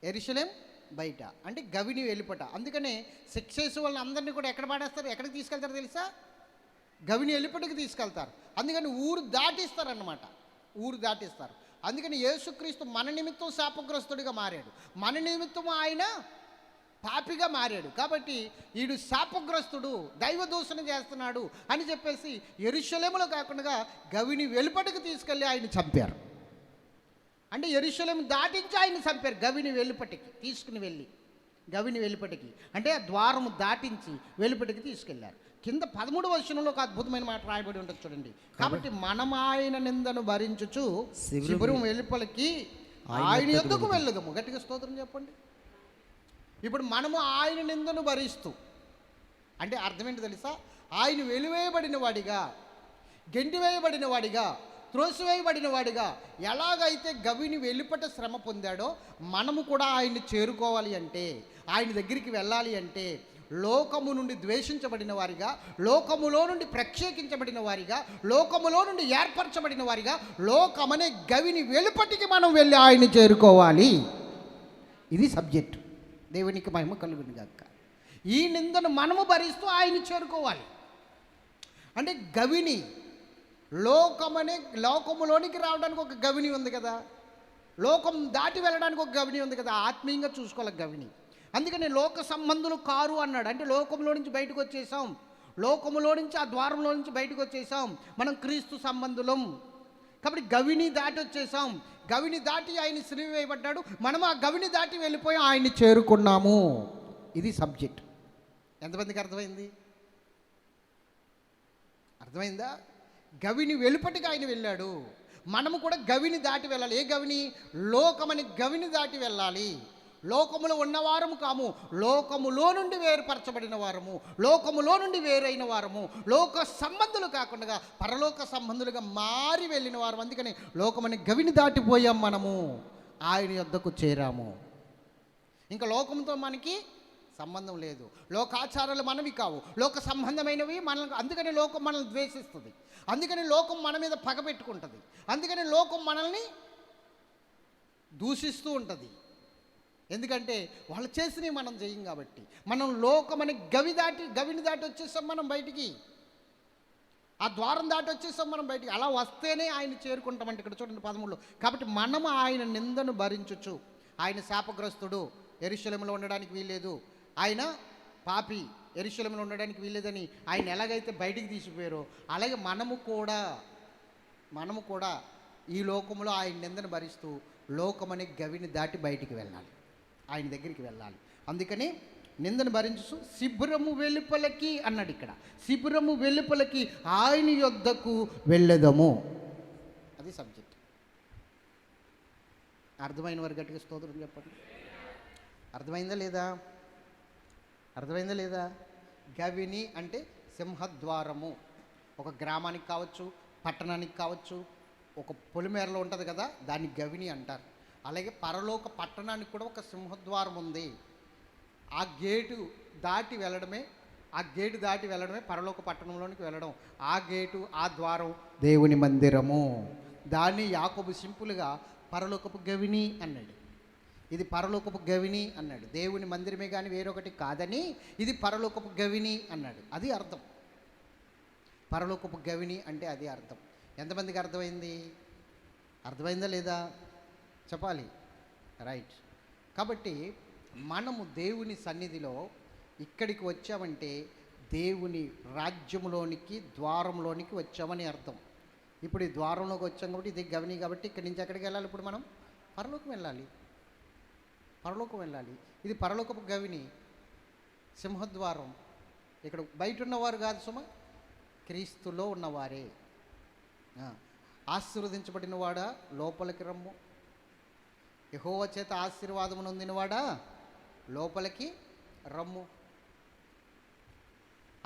యెరూషలేం బయట, అంటే గవిని వెలుపట. అందుకనే శిక్ష చేసే వాళ్ళని అందరినీ కూడా ఎక్కడ పాడేస్తారు? ఎక్కడికి తీసుకెళ్తారు తెలుసా? గవిని వెలుపటికి తీసుకెళ్తారు. అందుకని ఊరు దాటిస్తారన్నమాట, ఊరు దాటిస్తారు. అందుకని యేసుక్రీస్తు మన నిమిత్తం శాపగ్రస్తుడిగా మారాడు, మన నిమిత్తం ఆయన పాపిగా మారాడు. కాబట్టి వీడు శాపగ్రస్తుడు, దైవ దూషణ చేస్తున్నాడు అని చెప్పేసి యెరూషలేములో కాకుండా గవిని వెలుపటికి తీసుకెళ్ళి ఆయన చంపారు. అంటే యెరూషలేము దాటించి ఆయన చంపారు, గవిని వెలుపటికి తీసుకుని వెళ్ళి. గవిని వెలుపటికి, అంటే ఆ ద్వారము దాటించి వెలుపటికి తీసుకెళ్లారు. కింద 13వ వచనంలో ఒక అద్భుతమైన మాట రాయబడి ఉంటుంది చూడండి. కాబట్టి మనం ఆయన నిందను భరించుచు శిబిరం వెలుపలికి ఆయన యొద్దకు వెళ్ళదము. గట్టిగా స్తోత్రం చెప్పండి. ఇప్పుడు మనము ఆయన నిందను భరిస్తూ, అంటే అర్థమేంటి తెలుసా? ఆయన వెలివేయబడిన వాడిగా, గెంటివేయబడిన వాడిగా, త్రోసివేయబడిన వాడిగా ఎలాగైతే గవిని వెలుపట శ్రమ పొందాడో మనము కూడా ఆయన్ని చేరుకోవాలి అంటే, ఆయన దగ్గరికి వెళ్ళాలి అంటే, లోకము నుండి ద్వేషించబడిన వారిగా, లోకములో నుండి ప్రక్షేపించబడిన వారిగా, లోకములో నుండి ఏర్పరచబడిన వారిగా, లోకమనే గవిని వెలుపటికి మనం వెళ్ళి ఆయన్ని చేరుకోవాలి. ఇది సబ్జెక్టు. దేవునికి మహిమ కలుగును గాక. ఈ నిందను మనము భరిస్తూ ఆయన్ని చేరుకోవాలి. అంటే గవిని, లోకములోనికి రావడానికి ఒక గవిని ఉంది కదా, లోకం దాటి వెళ్ళడానికి ఒక గవిని ఉంది కదా, ఆత్మీయంగా చూసుకోవాలి గవిని. అందుకని లోక సంబంధులు కారు అన్నాడు. అంటే లోకంలో నుంచి బయటకు వచ్చేసాం, లోకములో నుంచి ఆ ద్వారంలో నుంచి బయటకు వచ్చేసాం, మనం క్రీస్తు సంబంధులం. కాబట్టి గవిని దాటి వచ్చేసాం, గవిని దాటి ఆయన సిలువ వేయబడ్డాడు, మనం ఆ గవిని దాటి వెళ్ళిపోయి ఆయన్ని చేరుకున్నాము. ఇది సబ్జెక్ట్. ఎంతమందికి అర్థమైంది? అర్థమైందా? గవిని వెలుపటికి ఆయన వెళ్ళాడు, మనము కూడా గవిని దాటి వెళ్ళాలి. ఏ గవిని? లోకమని గవిని దాటి వెళ్ళాలి. లోకములో ఉన్నవారము కాము, లోకములో నుండి వేరుపరచబడిన వారము, లోకములో నుండి వేరైన వారము, లోక సంబంధులు కాకుండా పరలోక సంబంధులుగా మారి వెళ్ళిన వారు. అందుకని లోకమని గవిని దాటిపోయాం, మనము ఆయన యొద్దకు చేరాము. ఇంకా లోకంతో మనకి సంబంధం లేదు, లోకాచారాలు మనవి కావు, లోక సంబంధమైనవి మనల్ని. అందుకని లోకం మనల్ని ద్వేషిస్తుంది, అందుకని లోకం మన మీద పగ పెట్టుకుంటుంది, అందుకని లోకం మనల్ని దూషిస్తూ ఉంటుంది. ఎందుకంటే వాళ్ళు చేసినవి మనం చేయం కాబట్టి. మనం లోకమని గవిని దాటి వచ్చేసాం మనం బయటికి, ఆ ద్వారం దాటి వచ్చేసాం మనం బయటికి. అలా వస్తేనే ఆయన చేరుకుంటామంటే ఇక్కడ చూడండి 13లో. కాబట్టి మనము ఆయన నిందను భరించుచు, ఆయన శాపగ్రస్తుడు, యెరూషలేములో ఉండడానికి వీల్లేదు, ఆయన పాపి, యెరూషలేములో ఉండడానికి వీల్లేదని ఆయన ఎలాగైతే బయటికి తీసిపోయారో అలాగే మనము కూడా ఈ లోకంలో ఆయన నిందను భరిస్తూ లోకమనే గవిని దాటి బయటికి వెళ్ళాలి, ఆయన దగ్గరికి వెళ్ళాలి. అందుకని నిందను భరించు శిబిరము వెలుపలకి అన్నాడు ఇక్కడ. శిబిరము వెలుపలకి ఆయన యొద్దకు వెళ్ళదము. అది సబ్జెక్ట్. అర్థమైన వారు గట్టిగా స్తోత్రం చెప్పండి. అర్థమైందా లేదా? అర్థమైందా లేదా? గవిని అంటే సింహద్వారము. ఒక గ్రామానికి కావచ్చు, పట్టణానికి కావచ్చు, ఒక పొలిమేరలో ఉంటుంది కదా, దాన్ని గవిని అంటారు. అలాగే పరలోక పట్టణానికి కూడా ఒక సింహద్వారం ఉంది. ఆ గేటు దాటి వెళ్ళడమే పరలోక పట్టణంలోనికి వెళ్ళడం. ఆ గేటు, ఆ ద్వారం దేవుని మందిరము. దాన్ని యాకోబు సింపుల్గా పరలోకపు గవిని అన్నాడు. ఇది పరలోకపు గవిని అన్నాడు. దేవుని మందిరమే కానీ వేరొకటి కాదని ఇది పరలోకపు గవిని అన్నాడు. అది అర్థం. పరలోకపు గవిని అంటే అది అర్థం. ఎంతమందికి అర్థమైంది? అర్థమైందా లేదా చెప్పాలి. రైట్. కాబట్టి మనము దేవుని సన్నిధిలో ఇక్కడికి వచ్చామంటే దేవుని రాజ్యంలోనికి, ద్వారంలోనికి వచ్చామని అర్థం. ఇప్పుడు ఈ ద్వారంలోకి వచ్చాం కాబట్టి ఇది గవిని. కాబట్టి ఇక్కడి నుంచి ఎక్కడికి వెళ్ళాలి? ఇప్పుడు మనం పరలోకం వెళ్ళాలి. ఇది పరలోకపు గవిని, సింహద్వారం. ఇక్కడ బయట ఉన్నవారు కాదు సుమ, క్రీస్తులో ఉన్నవారే. ఆశీర్వదించబడిన వాడా లోపలికి రమ్ము, యెహోవా చేత ఆశీర్వాదము నొందినవాడా లోపలికి రమ్ము.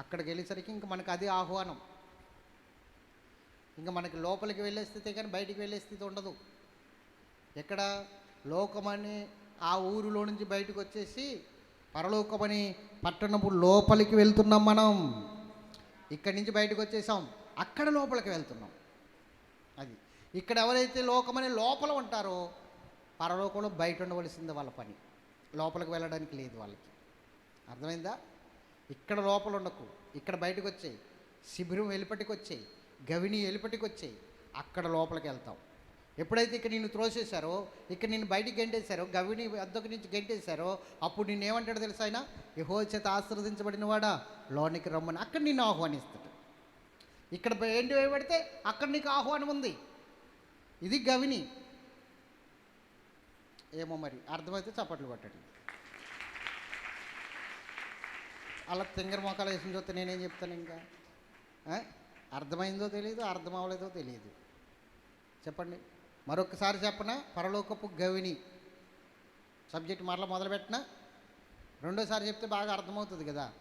అక్కడికి వెళ్ళేసరికి ఇంక మనకు అది ఆహ్వానం. ఇంకా మనకి లోపలికి వెళ్ళే స్థితి కానీ బయటికి వెళ్ళే స్థితి ఉండదు. ఎక్కడ? లోకమని ఆ ఊరిలో నుంచి బయటకు వచ్చేసి పరలోకమని పట్టణపు లోపలికి వెళ్తున్నాం మనం. ఇక్కడి నుంచి బయటకు వచ్చేసాం, అక్కడ లోపలికి వెళ్తున్నాం. అది ఇక్కడ ఎవరైతే లోకమని లోపల ఉంటారో పరలోకంలో బయట ఉండవలసింది వాళ్ళ పని. లోపలికి వెళ్ళడానికి లేదు వాళ్ళకి. అర్థమైందా? ఇక్కడ లోపల ఉండకు, ఇక్కడ బయటకు వచ్చాయి, శిబిరం వెలుపటికి వచ్చాయి, గవిని వెలుపటికి వచ్చాయి, అక్కడ లోపలికి వెళ్తాం. ఎప్పుడైతే ఇక్కడ నిన్ను త్రోసేశారో, ఇక్కడ నిన్ను బయటికి గెంటేశారో, గవిని వద్దకు నుంచి గెంటేశారో, అప్పుడు నిన్ను ఏమంటాడు తెలుసా? ఆయన యెహోవా చేత ఆశీర్వదించబడిన వాడా లోనికి రమ్మని అక్కడ నిన్ను ఆహ్వానిస్తాడు. ఇక్కడ ఏంటి వేయబడితే అక్కడ నీకు ఆహ్వానం ఉంది. ఇది గవిని. ఏమో మరి అర్థమైతే చప్పట్లు కొట్టండి. అలా తింగర మొక్కలు వేసిన చూస్తే నేనేం చెప్తాను ఇంకా? అర్థమైందో తెలియదు, అర్థం అవ్వలేదో తెలియదు. చెప్పండి. మరొకసారి చెప్పనా? పరలోకపు గవిని సబ్జెక్ట్ మరలా మొదలుపెట్టినా రెండోసారి చెప్తే బాగా అర్థమవుతుంది కదా.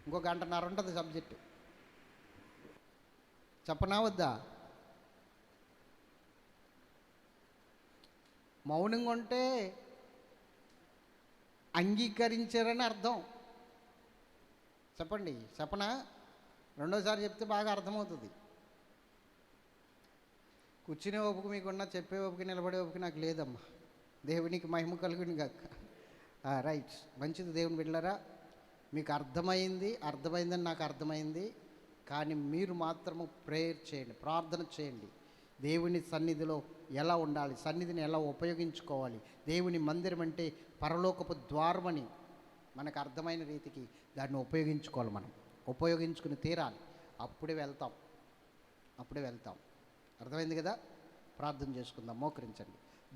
ఇంకో గంటన్నర ఉంటుంది సబ్జెక్టు. చెప్పనా వద్దా? మౌనంగా ఉంటే అంగీకరించారని అర్థం. చెప్పండి. చెప్పనా? రెండోసారి చెప్తే బాగా అర్థమవుతుంది. కూర్చునే ఓపిక మీకున్నా, చెప్పే ఓపిక, నిలబడే ఓపిక నాకు లేదమ్మా. దేవునికి మహిమ కలుగుని గాక. రైట్, మంచిది. దేవుని బిడ్డలారా, మీకు అర్థమైందని నాకు అర్థమైంది. కానీ మీరు మాత్రము ప్రేయర్ చేయండి, ప్రార్థన చేయండి. దేవుని సన్నిధిలో ఎలా ఉండాలి, సన్నిధిని ఎలా ఉపయోగించుకోవాలి, దేవుని మందిరం అంటే పరలోకపు ద్వారమని మనకు అర్థమైన రీతికి దాన్ని ఉపయోగించుకోవాలి. మనం ఉపయోగించుకుని తీరాలి. అప్పుడే వెళ్తాం. అర్థమైంది కదా? ప్రార్థన చేసుకుందాం. మోకరించండి.